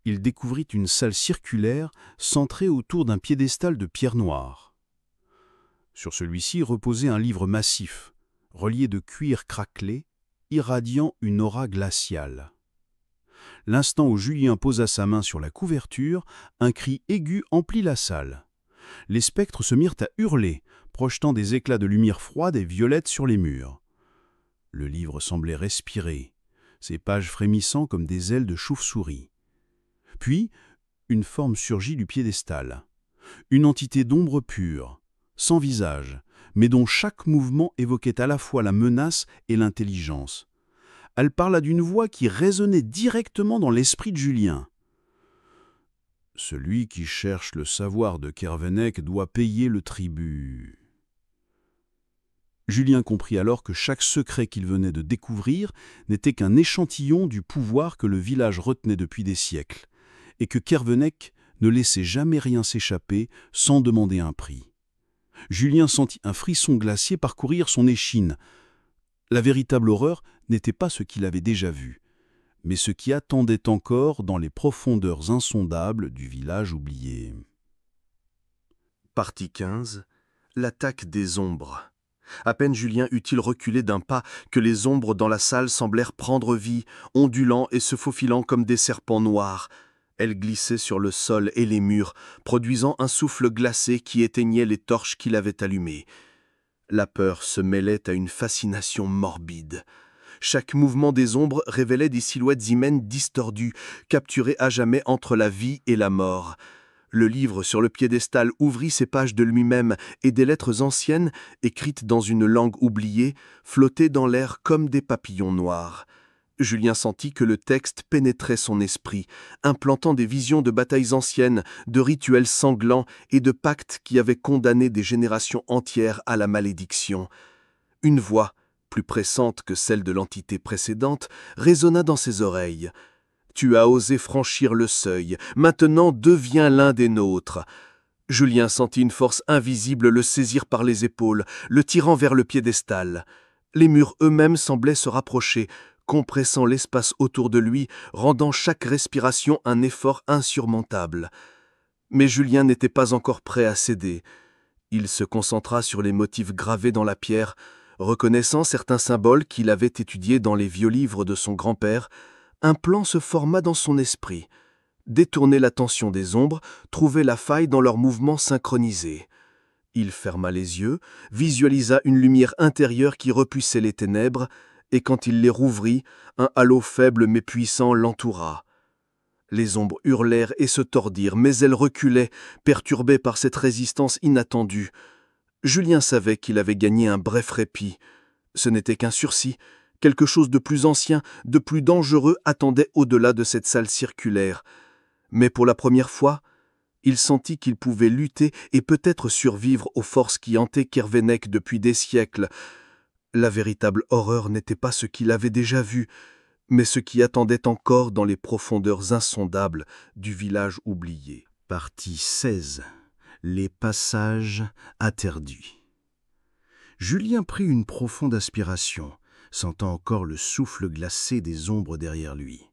S3: il découvrit une salle circulaire centrée autour d'un piédestal de pierre noire. Sur celui-ci reposait un livre massif, relié de cuir craquelé, irradiant une aura glaciale. L'instant où Julien posa sa main sur la couverture, un cri aigu emplit la salle. Les spectres se mirent à hurler, projetant des éclats de lumière froide et violette sur les murs. Le livre semblait respirer, ses pages frémissant comme des ailes de chauve-souris. Puis, une forme surgit du piédestal. Une entité d'ombre pure, sans visage, mais dont chaque mouvement évoquait à la fois la menace et l'intelligence. Elle parla d'une voix qui résonnait directement dans l'esprit de Julien. « Celui qui cherche le savoir de Kervenec doit payer le tribut. » Julien comprit alors que chaque secret qu'il venait de découvrir n'était qu'un échantillon du pouvoir que le village retenait depuis des siècles, et que Kervenec ne laissait jamais rien s'échapper sans demander un prix. Julien sentit un frisson glacier parcourir son échine. La véritable horreur n'était pas ce qu'il avait déjà vu, mais ce qui attendait encore dans les profondeurs insondables du village oublié.
S2: Partie 15. L'attaque des ombres. À peine Julien eut-il reculé d'un pas que les ombres dans la salle semblèrent prendre vie, ondulant et se faufilant comme des serpents noirs. Elles glissaient sur le sol et les murs, produisant un souffle glacé qui éteignait les torches qu'il avait allumées. La peur se mêlait à une fascination morbide. Chaque mouvement des ombres révélait des silhouettes humaines distordues, capturées à jamais entre la vie et la mort. Le livre sur le piédestal ouvrit ses pages de lui-même et des lettres anciennes, écrites dans une langue oubliée, flottaient dans l'air comme des papillons noirs. Julien sentit que le texte pénétrait son esprit, implantant des visions de batailles anciennes, de rituels sanglants et de pactes qui avaient condamné des générations entières à la malédiction. Une voix, plus pressante que celle de l'entité précédente, résonna dans ses oreilles. « Tu as osé franchir le seuil, maintenant deviens l'un des nôtres. » Julien sentit une force invisible le saisir par les épaules, le tirant vers le piédestal. Les murs eux-mêmes semblaient se rapprocher, compressant l'espace autour de lui, rendant chaque respiration un effort insurmontable. Mais Julien n'était pas encore prêt à céder. Il se concentra sur les motifs gravés dans la pierre, reconnaissant certains symboles qu'il avait étudiés dans les vieux livres de son grand-père. Un plan se forma dans son esprit. Détourner l'attention des ombres, trouver la faille dans leurs mouvements synchronisés. Il ferma les yeux, visualisa une lumière intérieure qui repoussait les ténèbres, et quand il les rouvrit, un halo faible mais puissant l'entoura. Les ombres hurlèrent et se tordirent, mais elles reculaient, perturbées par cette résistance inattendue. Julien savait qu'il avait gagné un bref répit. Ce n'était qu'un sursis,
S3: Quelque chose de plus ancien, de plus dangereux attendait au-delà de cette salle circulaire. Mais pour la première fois, il sentit qu'il pouvait lutter et peut-être survivre aux forces qui hantaient Kervénec depuis des siècles. La véritable horreur n'était pas ce qu'il avait déjà vu, mais ce qui attendait encore dans les profondeurs insondables du village oublié.
S1: Partie 16. Les passages interdits. Julien prit une profonde aspiration, sentant encore le souffle glacé des ombres derrière lui.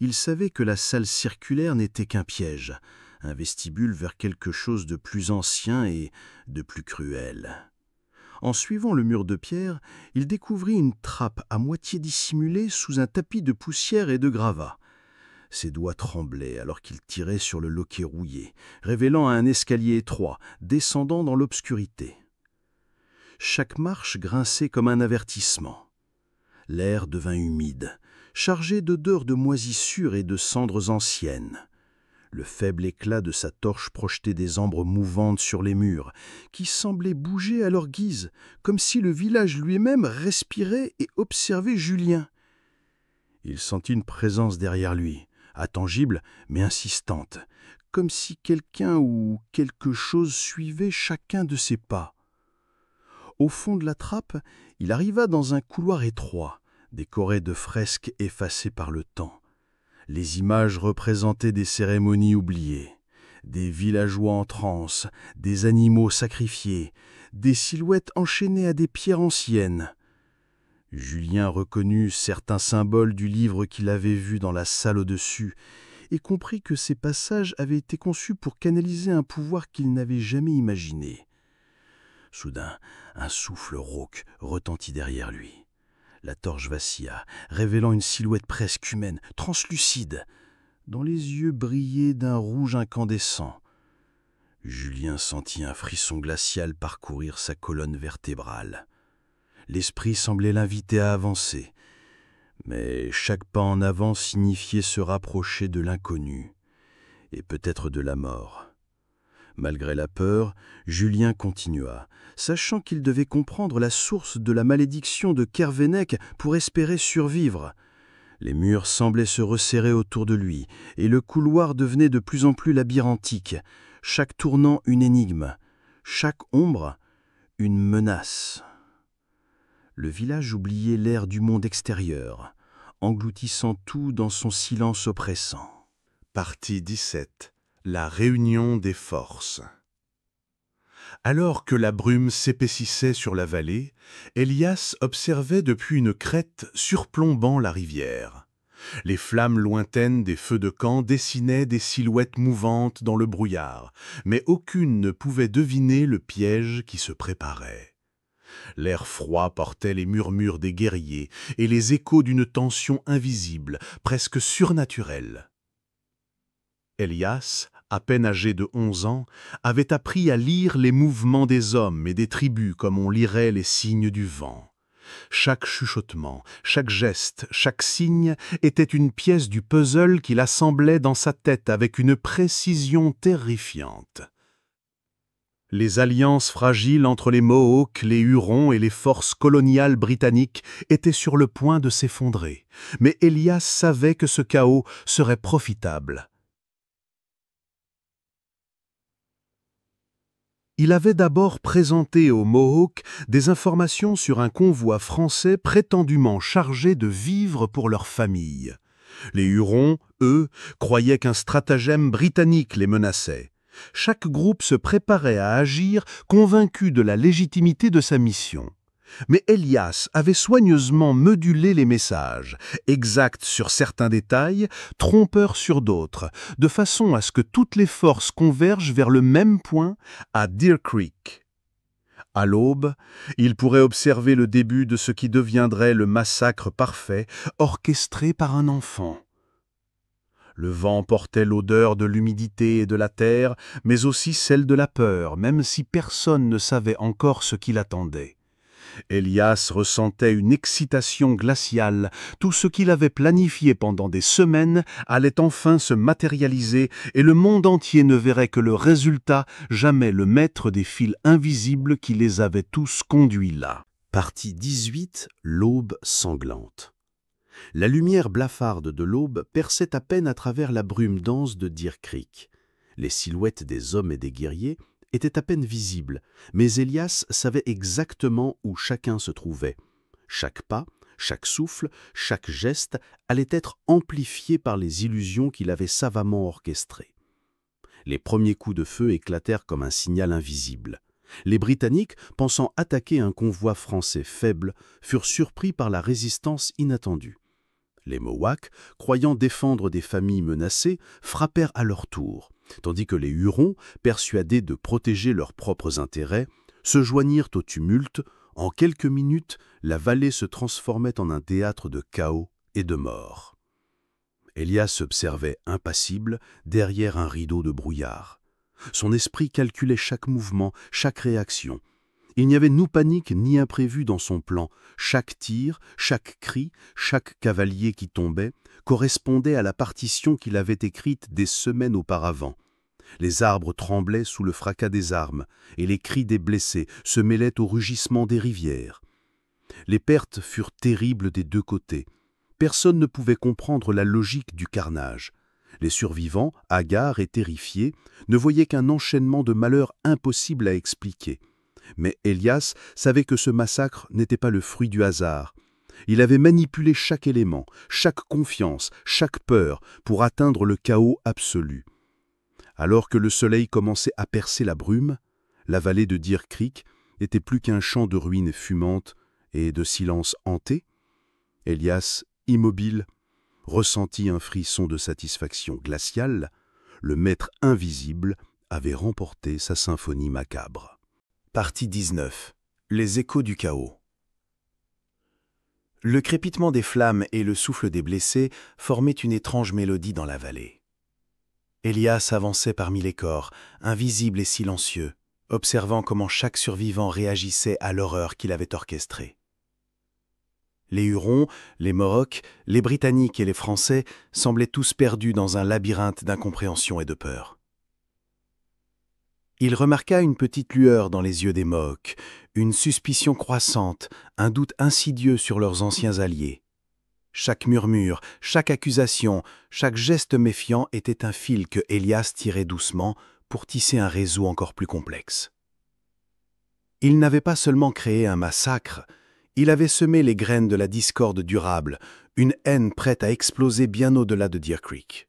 S1: Il savait que la salle circulaire n'était qu'un piège, un vestibule vers quelque chose de plus ancien et de plus cruel. En suivant le mur de pierre, il découvrit une trappe à moitié dissimulée sous un tapis de poussière et de gravats. Ses doigts tremblaient alors qu'il tirait sur le loquet rouillé, révélant un escalier étroit, descendant dans l'obscurité. Chaque marche grinçait comme un avertissement. L'air devint humide, chargé d'odeurs de moisissure et de cendres anciennes. Le faible éclat de sa torche projetait des ombres mouvantes sur les murs, qui semblaient bouger à leur guise, comme si le village lui-même respirait et observait Julien. Il sentit une présence derrière lui, intangible mais insistante, comme si quelqu'un ou quelque chose suivait chacun de ses pas. Au fond de la trappe, il arriva dans un couloir étroit, décoré de fresques effacées par le temps. Les images représentaient des cérémonies oubliées, des villageois en transe, des animaux sacrifiés, des silhouettes enchaînées à des pierres anciennes. Julien reconnut certains symboles du livre qu'il avait vu dans la salle au-dessus et comprit que ces passages avaient été conçus pour canaliser un pouvoir qu'il n'avait jamais imaginé. Soudain, un souffle rauque retentit derrière lui. La torche vacilla, révélant une silhouette presque humaine, translucide, dont les yeux brillaient d'un rouge incandescent. Julien sentit un frisson glacial parcourir sa colonne vertébrale. L'esprit semblait l'inviter à avancer, mais chaque pas en avant signifiait se rapprocher de l'inconnu, et peut-être de la mort. Malgré la peur, Julien continua, sachant qu'il devait comprendre la source de la malédiction de Kervénec pour espérer survivre. Les murs semblaient se resserrer autour de lui, et le couloir devenait de plus en plus labyrinthique, chaque tournant une énigme, chaque ombre une menace. Le village oubliait l'air du monde extérieur, engloutissant tout dans son silence oppressant.
S2: Partie 17. La réunion des forces. Alors que la brume s'épaississait sur la vallée, Elias observait depuis une crête surplombant la rivière. Les flammes lointaines des feux de camp dessinaient des silhouettes mouvantes dans le brouillard, mais aucune ne pouvait deviner le piège qui se préparait. L'air froid portait les murmures des guerriers et les échos d'une tension invisible, presque surnaturelle. Elias, à peine âgé de 11 ans, avait appris à lire les mouvements des hommes et des tribus comme on lirait les signes du vent. Chaque chuchotement, chaque geste, chaque signe était une pièce du puzzle qu'il assemblait dans sa tête avec une précision terrifiante. Les alliances fragiles entre les Mohawks, les Hurons et les forces coloniales britanniques étaient sur le point de s'effondrer, mais Elias savait que ce chaos serait profitable. Il avait d'abord présenté aux Mohawks des informations sur un convoi français prétendument chargé de vivres pour leurs familles. Les Hurons, eux, croyaient qu'un stratagème britannique les menaçait. Chaque groupe se préparait à agir, convaincu de la légitimité de sa mission. Mais Elias avait soigneusement modulé les messages, exacts sur certains détails, trompeurs sur d'autres, de façon à ce que toutes les forces convergent vers le même point, à Deer Creek. À l'aube, il pourrait observer le début de ce qui deviendrait le massacre parfait, orchestré par un enfant. Le vent portait l'odeur de l'humidité et de la terre, mais aussi celle de la peur, même si personne ne savait encore ce qui l'attendait. Elias ressentait une excitation glaciale. Tout ce qu'il avait planifié pendant des semaines allait enfin se matérialiser et le monde entier ne verrait que le résultat, jamais le maître des fils invisibles qui les avaient tous conduits là. Partie 18. L'aube sanglante. La lumière blafarde de l'aube perçait à peine à travers la brume dense de Deer Creek. Les silhouettes des hommes et des guerriers étaient à peine visibles, mais Elias savait exactement où chacun se trouvait. Chaque pas, chaque souffle, chaque geste allait être amplifié par les illusions qu'il avait savamment orchestrées. Les premiers coups de feu éclatèrent comme un signal invisible. Les Britanniques, pensant attaquer un convoi français faible, furent surpris par la résistance inattendue. Les Mohawks, croyant défendre des familles menacées, frappèrent à leur tour, tandis que les Hurons, persuadés de protéger leurs propres intérêts, se joignirent au tumulte. En quelques minutes, la vallée se transformait en un théâtre de chaos et de mort. Elias observait impassible derrière un rideau de brouillard. Son esprit calculait chaque mouvement, chaque réaction. Il n'y avait ni panique ni imprévu dans son plan. Chaque tir, chaque cri, chaque cavalier qui tombait correspondait à la partition qu'il avait écrite des semaines auparavant. Les arbres tremblaient sous le fracas des armes, et les cris des blessés se mêlaient au rugissement des rivières. Les pertes furent terribles des deux côtés. Personne ne pouvait comprendre la logique du carnage. Les survivants, hagards et terrifiés, ne voyaient qu'un enchaînement de malheurs impossibles à expliquer. Mais Elias savait que ce massacre n'était pas le fruit du hasard. Il avait manipulé chaque élément, chaque confiance, chaque peur pour atteindre le chaos absolu. Alors que le soleil commençait à percer la brume, la vallée de Deer Creek n'était plus qu'un champ de ruines fumantes et de silence hanté. Elias, immobile, ressentit un frisson de satisfaction glaciale. Le maître invisible avait remporté sa symphonie macabre.
S3: Partie 19. Les échos du chaos. Le crépitement des flammes et le souffle des blessés formaient une étrange mélodie dans la vallée. Elias avançait parmi les corps, invisible et silencieux, observant comment chaque survivant réagissait à l'horreur qu'il avait orchestrée. Les Hurons, les Mohawks, les Britanniques et les Français semblaient tous perdus dans un labyrinthe d'incompréhension et de peur. Il remarqua une petite lueur dans les yeux des Mohawks, une suspicion croissante, un doute insidieux sur leurs anciens alliés. Chaque murmure, chaque accusation, chaque geste méfiant était un fil que Elias tirait doucement pour tisser un réseau encore plus complexe. Il n'avait pas seulement créé un massacre, il avait semé les graines de la discorde durable, une haine prête à exploser bien au-delà de Deer Creek.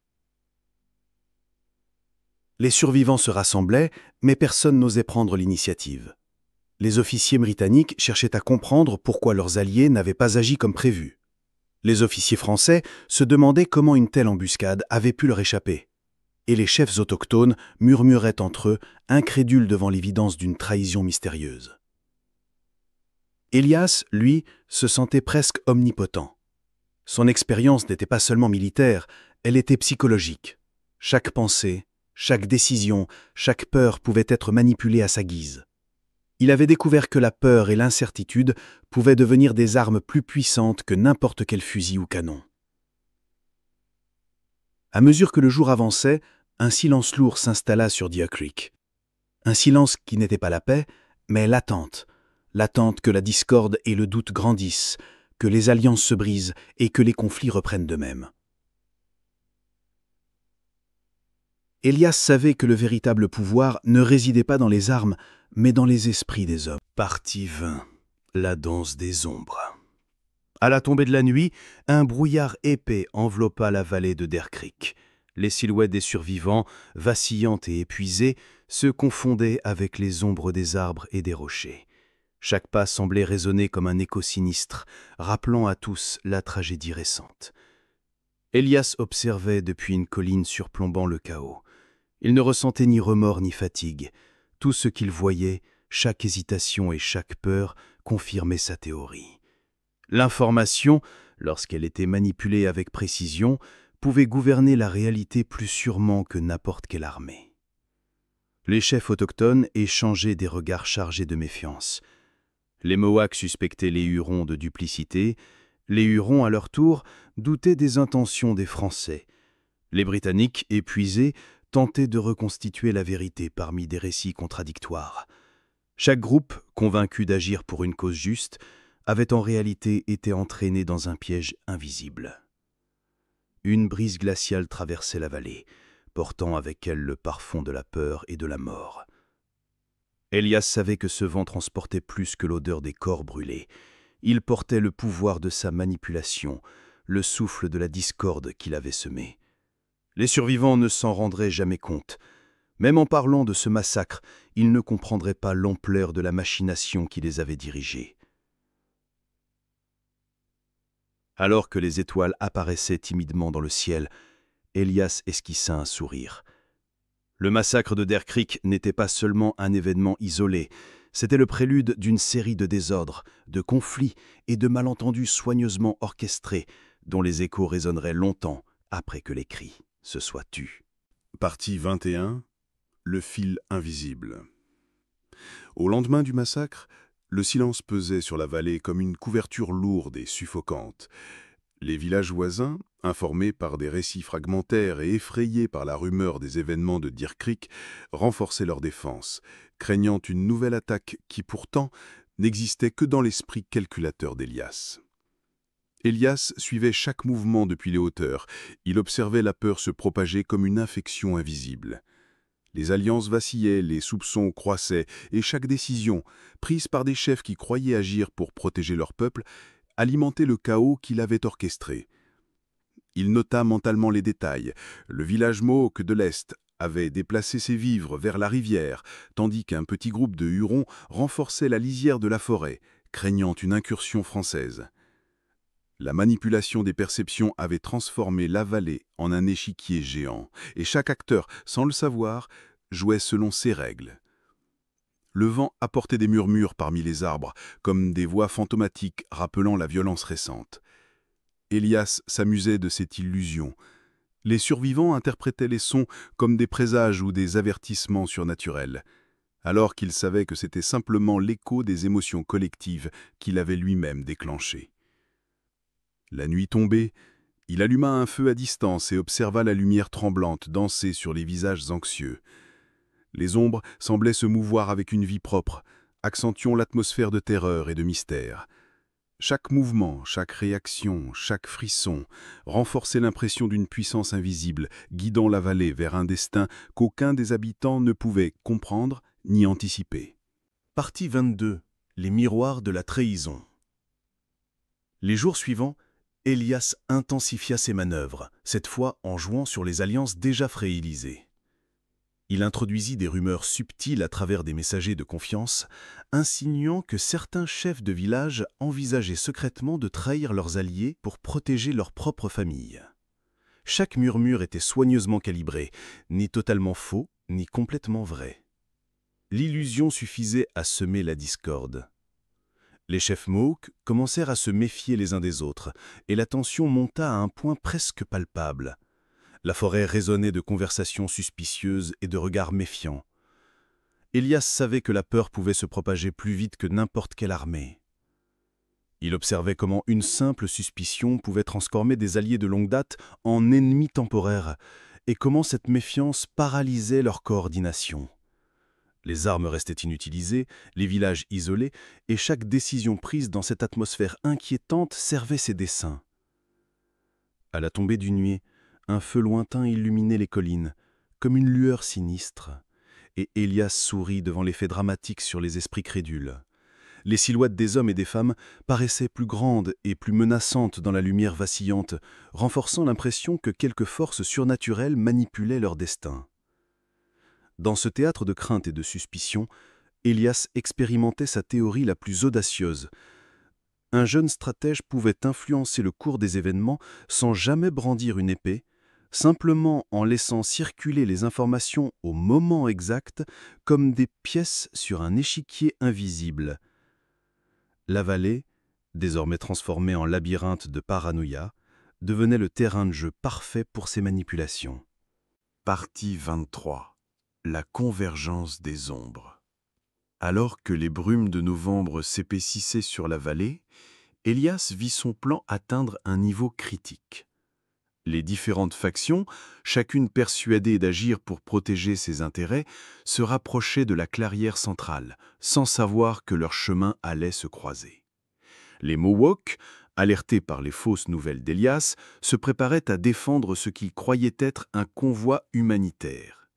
S3: Les survivants se rassemblaient, mais personne n'osait prendre l'initiative. Les officiers britanniques cherchaient à comprendre pourquoi leurs alliés n'avaient pas agi comme prévu. Les officiers français se demandaient comment une telle embuscade avait pu leur échapper. Et les chefs autochtones murmuraient entre eux, incrédules devant l'évidence d'une trahison mystérieuse. Elias, lui, se sentait presque omnipotent. Son expérience n'était pas seulement militaire, elle était psychologique. Chaque pensée, chaque décision, chaque peur pouvait être manipulée à sa guise. Il avait découvert que la peur et l'incertitude pouvaient devenir des armes plus puissantes que n'importe quel fusil ou canon. À mesure que le jour avançait, un silence lourd s'installa sur Deer Creek. Un silence qui n'était pas la paix, mais l'attente que la discorde et le doute grandissent, que les alliances se brisent et que les conflits reprennent d'eux-mêmes. Elias savait que le véritable pouvoir ne résidait pas dans les armes, mais dans les esprits des hommes. Partie 20. La danse des ombres. À la tombée de la nuit, un brouillard épais enveloppa la vallée de Deer Creek. Les silhouettes des survivants, vacillantes et épuisées, se confondaient avec les ombres des arbres et des rochers. Chaque pas semblait résonner comme un écho sinistre, rappelant à tous la tragédie récente. Elias observait depuis une colline surplombant le chaos. Il ne ressentait ni remords ni fatigue. Tout ce qu'il voyait, chaque hésitation et chaque peur, confirmait sa théorie. L'information, lorsqu'elle était manipulée avec précision, pouvait gouverner la réalité plus sûrement que n'importe quelle armée. Les chefs autochtones échangeaient des regards chargés de méfiance. Les Mohawks suspectaient les Hurons de duplicité, les Hurons, à leur tour, doutaient des intentions des Français. Les Britanniques, épuisés, tentaient de reconstituer la vérité parmi des récits contradictoires.
S1: Chaque groupe, convaincu d'agir pour une cause juste, avait en réalité été entraîné dans un piège invisible. Une brise glaciale traversait la vallée, portant avec elle le parfum de la peur et de la mort. Elias savait que ce vent transportait plus que l'odeur des corps brûlés. Il portait le pouvoir de sa manipulation, le souffle de la discorde qu'il avait semé. Les survivants ne s'en rendraient jamais compte. Même en parlant de ce massacre, ils ne comprendraient pas l'ampleur de la machination qui les avait dirigés. Alors que les étoiles apparaissaient timidement dans le ciel, Elias esquissa un sourire. Le massacre de Deer Creek n'était pas seulement un événement isolé, c'était le prélude d'une série de désordres, de conflits et de malentendus soigneusement orchestrés, dont les échos résonneraient longtemps après que les cris se soient tus.
S3: Partie 21. Le fil invisible. Au lendemain du massacre, le silence pesait sur la vallée comme une couverture lourde et suffocante. Les villages voisins, informés par des récits fragmentaires et effrayés par la rumeur des événements de Deer Creek, renforçaient leur défense, craignant une nouvelle attaque qui pourtant n'existait que dans l'esprit calculateur d'Elias. Elias suivait chaque mouvement depuis les hauteurs. Il observait la peur se propager comme une infection invisible. Les alliances vacillaient, les soupçons croissaient, et chaque décision, prise par des chefs qui croyaient agir pour protéger leur peuple, alimentait le chaos qu'il avait orchestré. Il nota mentalement les détails. Le village Mohawk de l'Est avait déplacé ses vivres vers la rivière, tandis qu'un petit groupe de Hurons renforçait la lisière de la forêt, craignant une incursion française. La manipulation des perceptions avait transformé la vallée en un échiquier géant, et chaque acteur, sans le savoir, jouait selon ses règles. Le vent apportait des murmures parmi les arbres, comme des voix fantomatiques rappelant la violence récente. Elias s'amusait de cette illusion. Les survivants interprétaient les sons comme des présages ou des avertissements surnaturels, alors qu'il savait que c'était simplement l'écho des émotions collectives qu'il avait lui-même déclenchées. La nuit tombée, il alluma un feu à distance et observa la lumière tremblante danser sur les visages anxieux. Les ombres semblaient se mouvoir avec une vie propre, accentuant l'atmosphère de terreur et de mystère. Chaque mouvement, chaque réaction, chaque frisson renforçait l'impression d'une puissance invisible, guidant la vallée vers un destin qu'aucun des habitants ne pouvait comprendre ni anticiper.
S4: Partie 22. Les miroirs de la trahison. Les jours suivants, Elias intensifia ses manœuvres, cette fois en jouant sur les alliances déjà fragilisées. Il introduisit des rumeurs subtiles à travers des messagers de confiance, insinuant que certains chefs de village envisageaient secrètement de trahir leurs alliés pour protéger leur propre famille. Chaque murmure était soigneusement calibré, ni totalement faux, ni complètement vrai. L'illusion suffisait à semer la discorde. Les chefs Mohawk commencèrent à se méfier les uns des autres, et la tension monta à un point presque palpable. La forêt résonnait de conversations suspicieuses et de regards méfiants. Elias savait que la peur pouvait se propager plus vite que n'importe quelle armée. Il observait comment une simple suspicion pouvait transformer des alliés de longue date en ennemis temporaires, et comment cette méfiance paralysait leur coordination. Les armes restaient inutilisées, les villages isolés, et chaque décision prise dans cette atmosphère inquiétante servait ses desseins. À la tombée du nuit, un feu lointain illuminait les collines, comme une lueur sinistre, et Elias sourit devant l'effet dramatique sur les esprits crédules. Les silhouettes des hommes et des femmes paraissaient plus grandes et plus menaçantes dans la lumière vacillante, renforçant l'impression que quelque force surnaturelle manipulait leur destin. Dans ce théâtre de crainte et de suspicion, Elias expérimentait sa théorie la plus audacieuse. Un jeune stratège pouvait influencer le cours des événements sans jamais brandir une épée, simplement en laissant circuler les informations au moment exact comme des pièces sur un échiquier invisible. La vallée, désormais transformée en labyrinthe de paranoïa, devenait le terrain de jeu parfait pour ces manipulations.
S3: Partie 23. La convergence des ombres. Alors que les brumes de novembre s'épaississaient sur la vallée, Elias vit son plan atteindre un niveau critique.
S1: Les différentes factions, chacune persuadée d'agir pour protéger ses intérêts, se rapprochaient de la clairière centrale, sans savoir que leurs chemins allaient se croiser. Les Mohawks, alertés par les fausses nouvelles d'Elias, se préparaient à défendre ce qu'ils croyaient être un convoi humanitaire.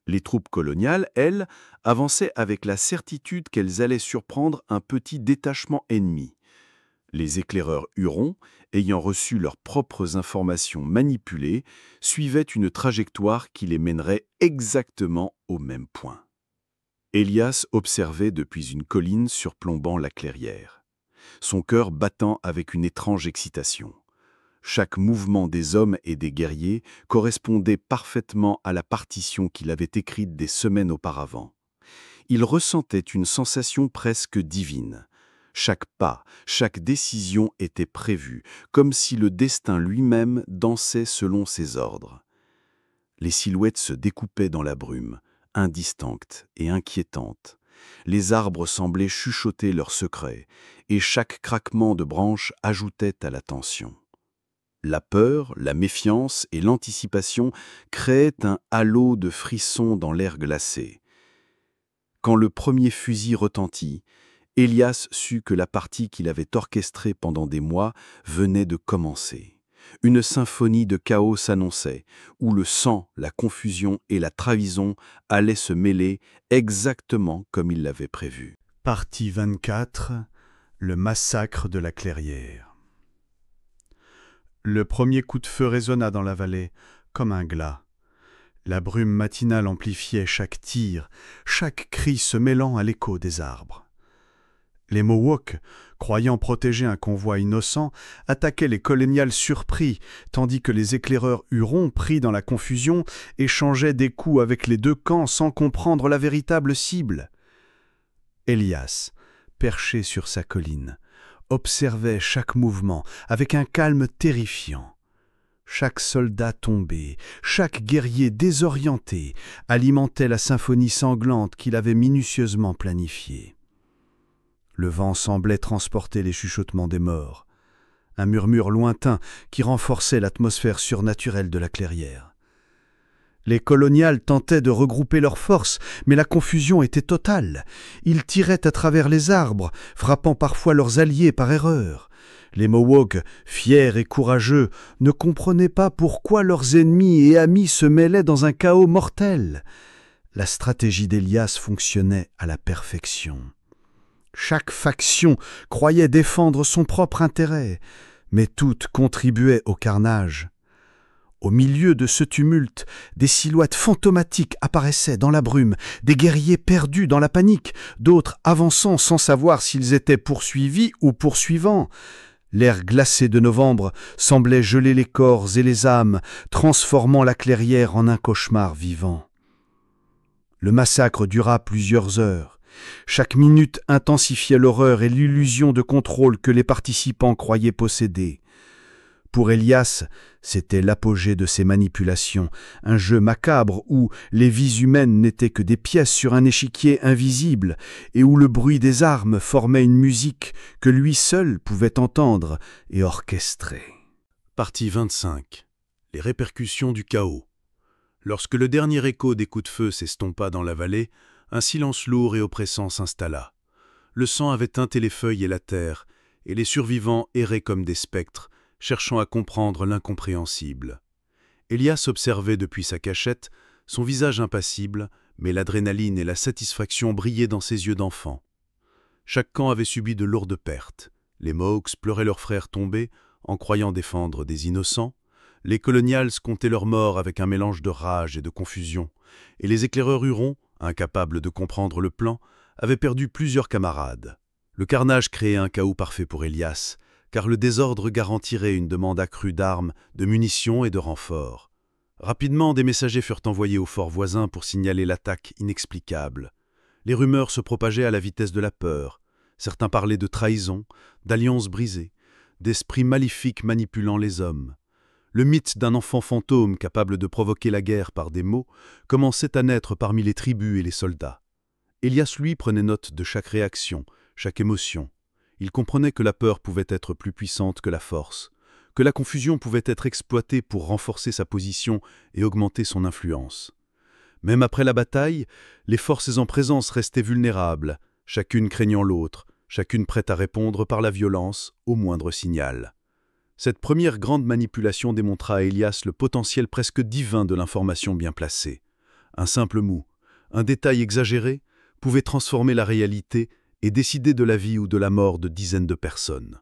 S1: Les troupes coloniales, elles, avançaient avec la certitude qu'elles allaient surprendre un petit détachement ennemi. Les éclaireurs hurons, ayant reçu leurs propres informations manipulées, suivaient une trajectoire qui les mènerait exactement au même point. Elias observait depuis une colline surplombant la clairière, son cœur battant avec une étrange excitation. Chaque mouvement des hommes et des guerriers correspondait parfaitement à la partition qu'il avait écrite des semaines auparavant. Il ressentait une sensation presque divine. Chaque pas, chaque décision était prévue, comme si le destin lui-même dansait selon ses ordres. Les silhouettes se découpaient dans la brume, indistinctes et inquiétantes. Les arbres semblaient chuchoter leurs secrets, et chaque craquement de branches ajoutait à la tension. La peur, la méfiance et l'anticipation créaient un halo de frissons dans l'air glacé. Quand le premier fusil retentit, Elias sut que la partie qu'il avait orchestrée pendant des mois venait de commencer. Une symphonie de chaos s'annonçait, où le sang, la confusion et la trahison allaient se mêler exactement comme il l'avait prévu.
S5: Partie 24. Le massacre de la clairière. Le premier coup de feu résonna dans la vallée, comme un glas. La brume matinale amplifiait chaque tir, chaque cri se mêlant à l'écho des arbres. Les Mohawks, croyant protéger un convoi innocent, attaquaient les colonials surpris, tandis que les éclaireurs hurons, pris dans la confusion, échangeaient des coups avec les deux camps sans comprendre la véritable cible. Elias, perché sur sa colline, observait chaque mouvement avec un calme terrifiant. Chaque soldat tombé, chaque guerrier désorienté alimentait la symphonie sanglante qu'il avait minutieusement planifiée. Le vent semblait transporter les chuchotements des morts, un murmure lointain qui renforçait l'atmosphère surnaturelle de la clairière. Les colonials tentaient de regrouper leurs forces, mais la confusion était totale. Ils tiraient à travers les arbres, frappant parfois leurs alliés par erreur. Les Mohawks, fiers et courageux, ne comprenaient pas pourquoi leurs ennemis et amis se mêlaient dans un chaos mortel. La stratégie d'Elias fonctionnait à la perfection. Chaque faction croyait défendre son propre intérêt, mais toutes contribuaient au carnage. Au milieu de ce tumulte, des silhouettes fantomatiques apparaissaient dans la brume, des guerriers perdus dans la panique, d'autres avançant sans savoir s'ils étaient poursuivis ou poursuivants. L'air glacé de novembre semblait geler les corps et les âmes, transformant la clairière en un cauchemar vivant. Le massacre dura plusieurs heures. Chaque minute intensifiait l'horreur et l'illusion de contrôle que les participants croyaient posséder. Pour Elias, c'était l'apogée de ses manipulations, un jeu macabre où les vies humaines n'étaient que des pièces sur un échiquier invisible et où le bruit des armes formait une musique que lui seul pouvait entendre et orchestrer.
S4: Partie 25. Les répercussions du chaos. Lorsque le dernier écho des coups de feu s'estompa dans la vallée, un silence lourd et oppressant s'installa. Le sang avait teinté les feuilles et la terre, et les survivants erraient comme des spectres, cherchant à comprendre l'incompréhensible. Elias observait depuis sa cachette, son visage impassible, mais l'adrénaline et la satisfaction brillaient dans ses yeux d'enfant. Chaque camp avait subi de lourdes pertes. Les Mohawks pleuraient leurs frères tombés, en croyant défendre des innocents. Les colonials comptaient leurs morts avec un mélange de rage et de confusion, et les éclaireurs hurons, incapables de comprendre le plan, avaient perdu plusieurs camarades. Le carnage créait un chaos parfait pour Elias, car le désordre garantirait une demande accrue d'armes, de munitions et de renforts. Rapidement, des messagers furent envoyés au fort voisin pour signaler l'attaque inexplicable. Les rumeurs se propageaient à la vitesse de la peur. Certains parlaient de trahison, d'alliances brisées, d'esprits maléfiques manipulant les hommes. Le mythe d'un enfant fantôme capable de provoquer la guerre par des mots commençait à naître parmi les tribus et les soldats. Elias, lui, prenait note de chaque réaction, chaque émotion. Il comprenait que la peur pouvait être plus puissante que la force,
S1: que la confusion pouvait être exploitée pour renforcer sa position et augmenter son influence. Même après la bataille, les forces en présence restaient vulnérables, chacune craignant l'autre, chacune prête à répondre par la violence au moindre signal. Cette première grande manipulation démontra à Élias le potentiel presque divin de l'information bien placée. Un simple mot, un détail exagéré, pouvait transformer la réalité et décider de la vie ou de la mort de dizaines de personnes.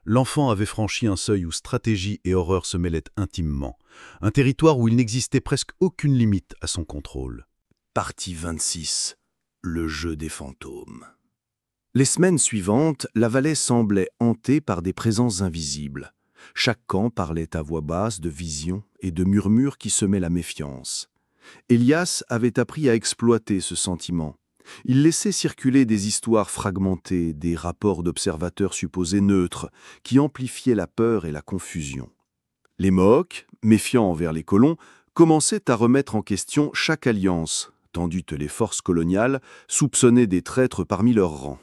S1: L'enfant avait franchi un seuil où stratégie et horreur se mêlaient intimement, un territoire où il n'existait presque aucune limite à son contrôle.
S3: Partie 26. Le jeu des fantômes. Les semaines suivantes, la vallée semblait hantée par des présences invisibles. Chaque camp parlait à voix basse de visions et de murmures qui semaient la méfiance. Élias avait appris à exploiter ce sentiment. Il laissait circuler des histoires fragmentées, des rapports d'observateurs supposés neutres, qui amplifiaient la peur et la confusion. Les Mohawks, méfiants envers les colons, commençaient à remettre en question chaque alliance, tandis que les forces coloniales soupçonnaient des traîtres parmi leurs rangs.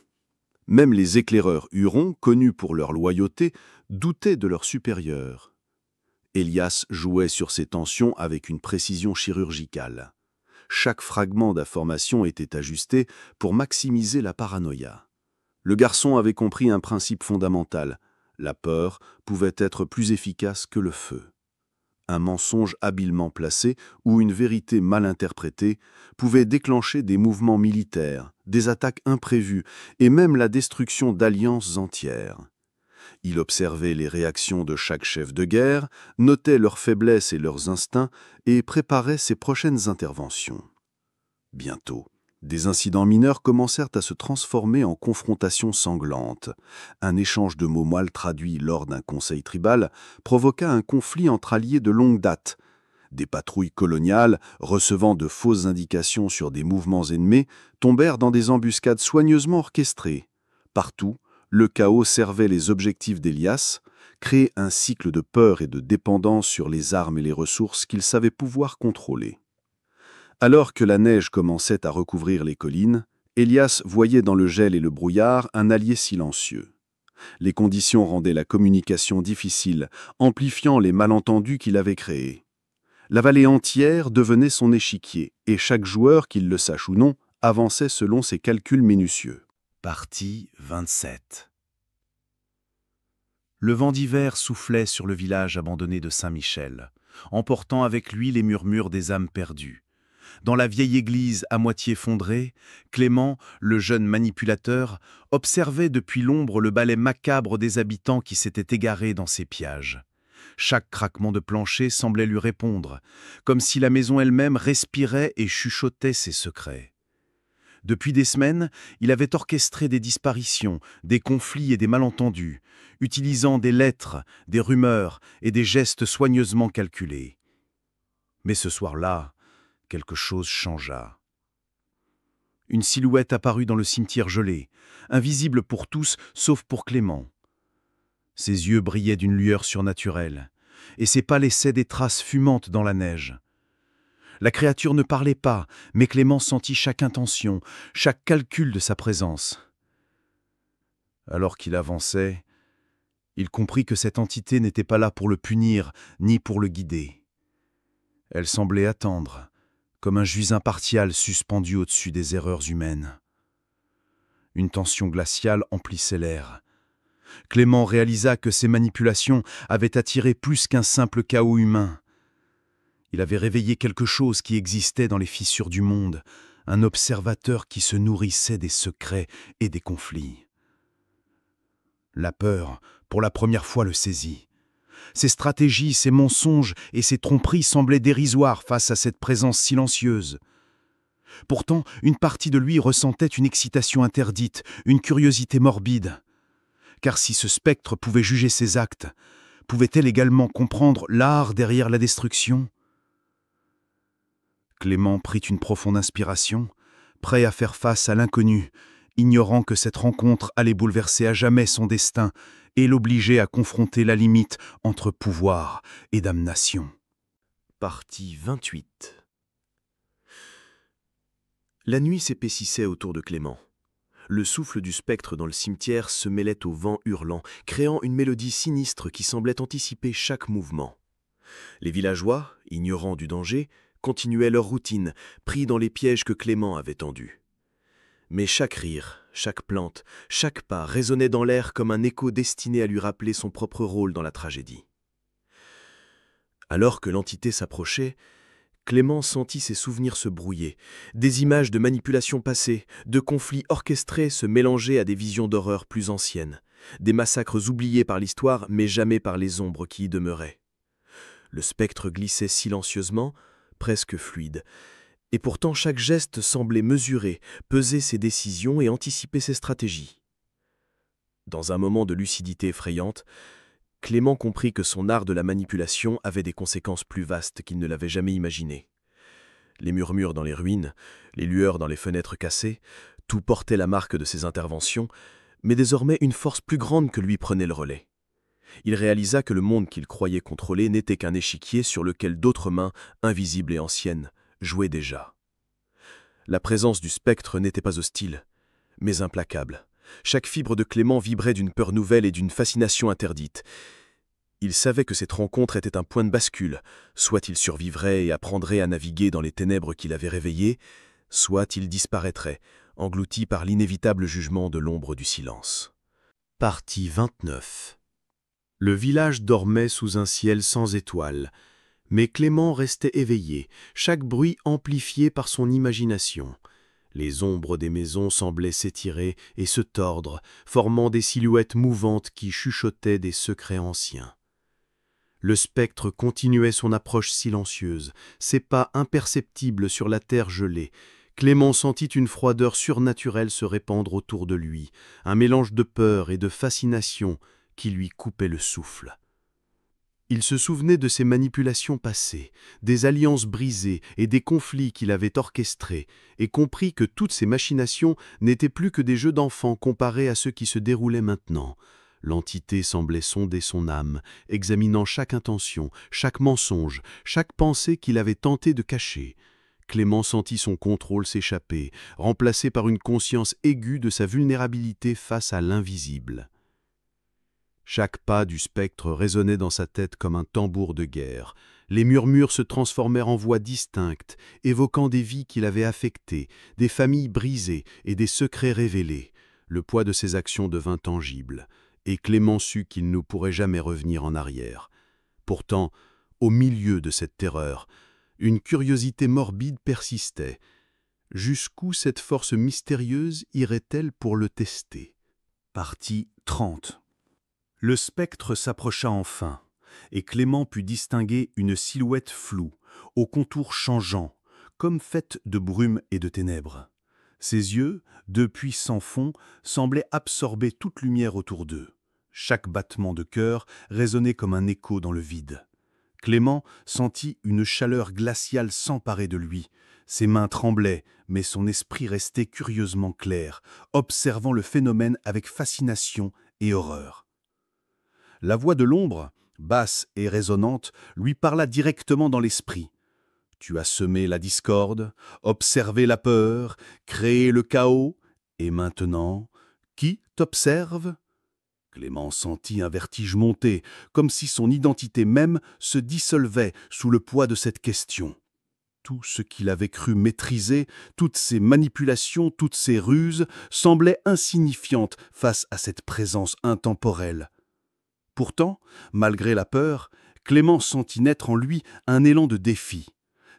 S3: Même les éclaireurs hurons, connus pour leur loyauté, doutaient de leurs supérieurs. Élias jouait sur ces tensions avec une précision chirurgicale. Chaque fragment d'information était ajusté pour maximiser la paranoïa. Le garçon avait compris un principe fondamental. La peur pouvait être plus efficace que le feu. Un mensonge habilement placé ou une vérité mal interprétée pouvait déclencher des mouvements militaires, des attaques imprévues et même la destruction d'alliances entières. Il observait les réactions de chaque chef de guerre, notait leurs faiblesses et leurs instincts et préparait ses prochaines interventions. Bientôt, des incidents mineurs commencèrent à se transformer en confrontations sanglantes. Un échange de mots mal traduits lors d'un conseil tribal provoqua un conflit entre alliés de longue date. Des patrouilles coloniales, recevant de fausses indications sur des mouvements ennemis, tombèrent dans des embuscades soigneusement orchestrées. Partout, le chaos servait les objectifs d'Élias, créer un cycle de peur et de dépendance sur les armes et les ressources qu'il savait pouvoir contrôler. Alors que la neige commençait à recouvrir les collines, Élias voyait dans le gel et le brouillard un allié silencieux. Les conditions rendaient la communication difficile, amplifiant les malentendus qu'il avait créés. La vallée entière devenait son échiquier, et chaque joueur, qu'il le sache ou non, avançait selon ses calculs minutieux.
S1: Partie 27. Le vent d'hiver soufflait sur le village abandonné de Saint-Michel, emportant avec lui les murmures des âmes perdues. Dans la vieille église à moitié fondrée, Clément, le jeune manipulateur, observait depuis l'ombre le balai macabre des habitants qui s'étaient égarés dans ses pillages. Chaque craquement de plancher semblait lui répondre, comme si la maison elle-même respirait et chuchotait ses secrets. Depuis des semaines, il avait orchestré des disparitions, des conflits et des malentendus, utilisant des lettres, des rumeurs et des gestes soigneusement calculés. Mais ce soir-là, quelque chose changea. Une silhouette apparut dans le cimetière gelé, invisible pour tous sauf pour Clément. Ses yeux brillaient d'une lueur surnaturelle, et ses pas laissaient des traces fumantes dans la neige. La créature ne parlait pas, mais Clément sentit chaque intention, chaque calcul de sa présence. Alors qu'il avançait, il comprit que cette entité n'était pas là pour le punir, ni pour le guider. Elle semblait attendre, comme un juge impartial suspendu au-dessus des erreurs humaines. Une tension glaciale emplissait l'air. Clément réalisa que ces manipulations avaient attiré plus qu'un simple chaos humain. Il avait réveillé quelque chose qui existait dans les fissures du monde, un observateur qui se nourrissait des secrets et des conflits. La peur, pour la première fois, le saisit. Ses stratégies, ses mensonges et ses tromperies semblaient dérisoires face à cette présence silencieuse. Pourtant, une partie de lui ressentait une excitation interdite, une curiosité morbide. Car si ce spectre pouvait juger ses actes, pouvait-elle également comprendre l'art derrière la destruction ? Clément prit une profonde inspiration, prêt à faire face à l'inconnu, ignorant que cette rencontre allait bouleverser à jamais son destin et l'obliger à confronter la limite entre pouvoir et damnation.
S3: Partie 28. La nuit s'épaississait autour de Clément. Le souffle du spectre dans le cimetière se mêlait au vent hurlant, créant une mélodie sinistre qui semblait anticiper chaque mouvement. Les villageois, ignorants du danger, continuaient leur routine, pris dans les pièges que Clément avait tendus. Mais chaque rire, chaque plainte, chaque pas résonnait dans l'air comme un écho destiné à lui rappeler son propre rôle dans la tragédie. Alors que l'entité s'approchait, Clément sentit ses souvenirs se brouiller, des images de manipulations passées, de conflits orchestrés se mélanger à des visions d'horreur plus anciennes, des massacres oubliés par l'histoire mais jamais par les ombres qui y demeuraient. Le spectre glissait silencieusement, presque fluide, et pourtant chaque geste semblait mesurer, peser ses décisions et anticiper ses stratégies. Dans un moment de lucidité effrayante, Clément comprit que son art de la manipulation avait des conséquences plus vastes qu'il ne l'avait jamais imaginées. Les murmures dans les ruines, les lueurs dans les fenêtres cassées, tout portait la marque de ses interventions, mais désormais une force plus grande que lui prenait le relais. Il réalisa que le monde qu'il croyait contrôler n'était qu'un échiquier sur lequel d'autres mains, invisibles et anciennes, jouaient déjà. La présence du spectre n'était pas hostile, mais implacable. Chaque fibre de Clément vibrait d'une peur nouvelle et d'une fascination interdite. Il savait que cette rencontre était un point de bascule. Soit il survivrait et apprendrait à naviguer dans les ténèbres qu'il avait réveillées, soit il disparaîtrait, englouti par l'inévitable jugement de l'ombre du silence.
S5: Partie 29. Le village dormait sous un ciel sans étoiles, mais Clément restait éveillé, chaque bruit amplifié par son imagination. Les ombres des maisons semblaient s'étirer et se tordre, formant des silhouettes mouvantes qui chuchotaient des secrets anciens. Le spectre continuait son approche silencieuse, ses pas imperceptibles sur la terre gelée. Clément sentit une froideur surnaturelle se répandre autour de lui, un mélange de peur et de fascination qui lui coupait le souffle. Il se souvenait de ses manipulations passées, des alliances brisées et des conflits qu'il avait orchestrés, et comprit que toutes ces machinations n'étaient plus que des jeux d'enfants comparés à ceux qui se déroulaient maintenant. L'entité semblait sonder son âme, examinant chaque intention, chaque mensonge, chaque pensée qu'il avait tenté de cacher. Clément sentit son contrôle s'échapper, remplacé par une conscience aiguë de sa vulnérabilité face à l'invisible. Chaque pas du spectre résonnait dans sa tête comme un tambour de guerre. Les murmures se transformèrent en voix distinctes, évoquant des vies qu'il avait affectées, des familles brisées et des secrets révélés. Le poids de ses actions devint tangible, et Clément sut qu'il ne pourrait jamais revenir en arrière. Pourtant, au milieu de cette terreur, une curiosité morbide persistait. Jusqu'où cette force mystérieuse irait-elle pour le tester ?
S4: Partie 30. Le spectre s'approcha enfin, et Clément put distinguer une silhouette floue, aux contours changeants, comme faite de brume et de ténèbres. Ses yeux, depuis sans fond, semblaient absorber toute lumière autour d'eux. Chaque battement de cœur résonnait comme un écho dans le vide. Clément sentit une chaleur glaciale s'emparer de lui. Ses mains tremblaient, mais son esprit restait curieusement clair, observant le phénomène avec fascination et horreur. La voix de l'ombre, basse et résonnante, lui parla directement dans l'esprit. « Tu as semé la discorde, observé la peur, créé le chaos, et maintenant, qui t'observe ?» Clément sentit un vertige monter, comme si son identité même se dissolvait sous le poids de cette question. Tout ce qu'il avait cru maîtriser, toutes ses manipulations, toutes ses ruses, semblaient insignifiantes face à cette présence intemporelle. Pourtant, malgré la peur, Clément sentit naître en lui un élan de défi.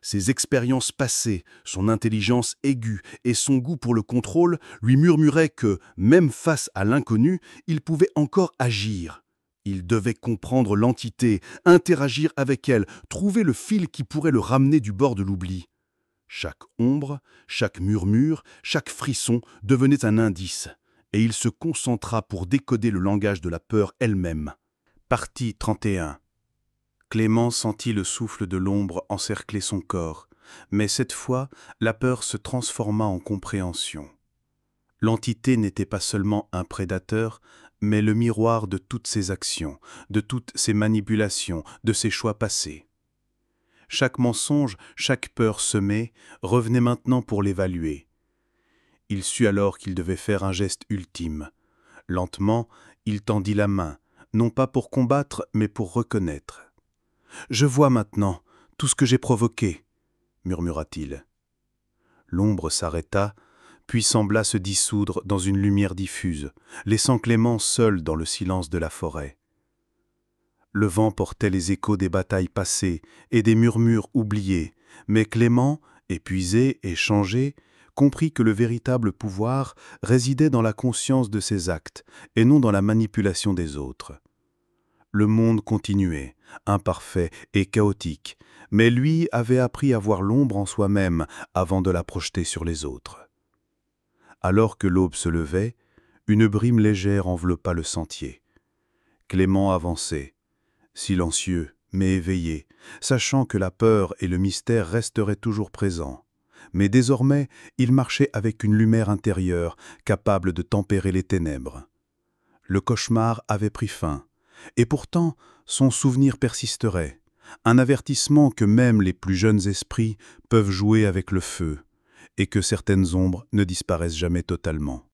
S4: Ses expériences passées, son intelligence aiguë et son goût pour le contrôle lui murmuraient que, même face à l'inconnu, il pouvait encore agir. Il devait comprendre l'entité, interagir avec elle, trouver le fil qui pourrait le ramener du bord de l'oubli. Chaque ombre, chaque murmure, chaque frisson devenait un indice, et il se concentra pour décoder le langage de la peur elle-même.
S5: Partie 31. Clément sentit le souffle de l'ombre encercler son corps, mais cette fois, la peur se transforma en compréhension. L'entité n'était pas seulement un prédateur, mais le miroir de toutes ses actions, de toutes ses manipulations, de ses choix passés. Chaque mensonge, chaque peur semée revenait maintenant pour l'évaluer.
S3: Il sut alors qu'il devait faire un geste ultime. Lentement, il tendit la main, non pas pour combattre, mais pour reconnaître. « Je vois maintenant tout ce que j'ai provoqué », murmura-t-il. L'ombre s'arrêta, puis sembla se dissoudre dans une lumière diffuse, laissant Clément seul dans le silence de la forêt. Le vent portait les échos des batailles passées et des murmures oubliés, mais Clément, épuisé et changé, comprit que le véritable pouvoir résidait dans la conscience de ses actes et non dans la manipulation des autres. Le monde continuait, imparfait et chaotique, mais lui avait appris à voir l'ombre en soi-même avant de la projeter sur les autres. Alors que l'aube se levait, une brume légère enveloppa le sentier. Clément avançait, silencieux mais éveillé, sachant que la peur et le mystère resteraient toujours présents. Mais désormais, il marchait avec une lumière intérieure capable de tempérer les ténèbres. Le cauchemar avait pris fin, et pourtant son souvenir persisterait, un avertissement que même les plus jeunes esprits peuvent jouer avec le feu, et que certaines ombres ne disparaissent jamais totalement.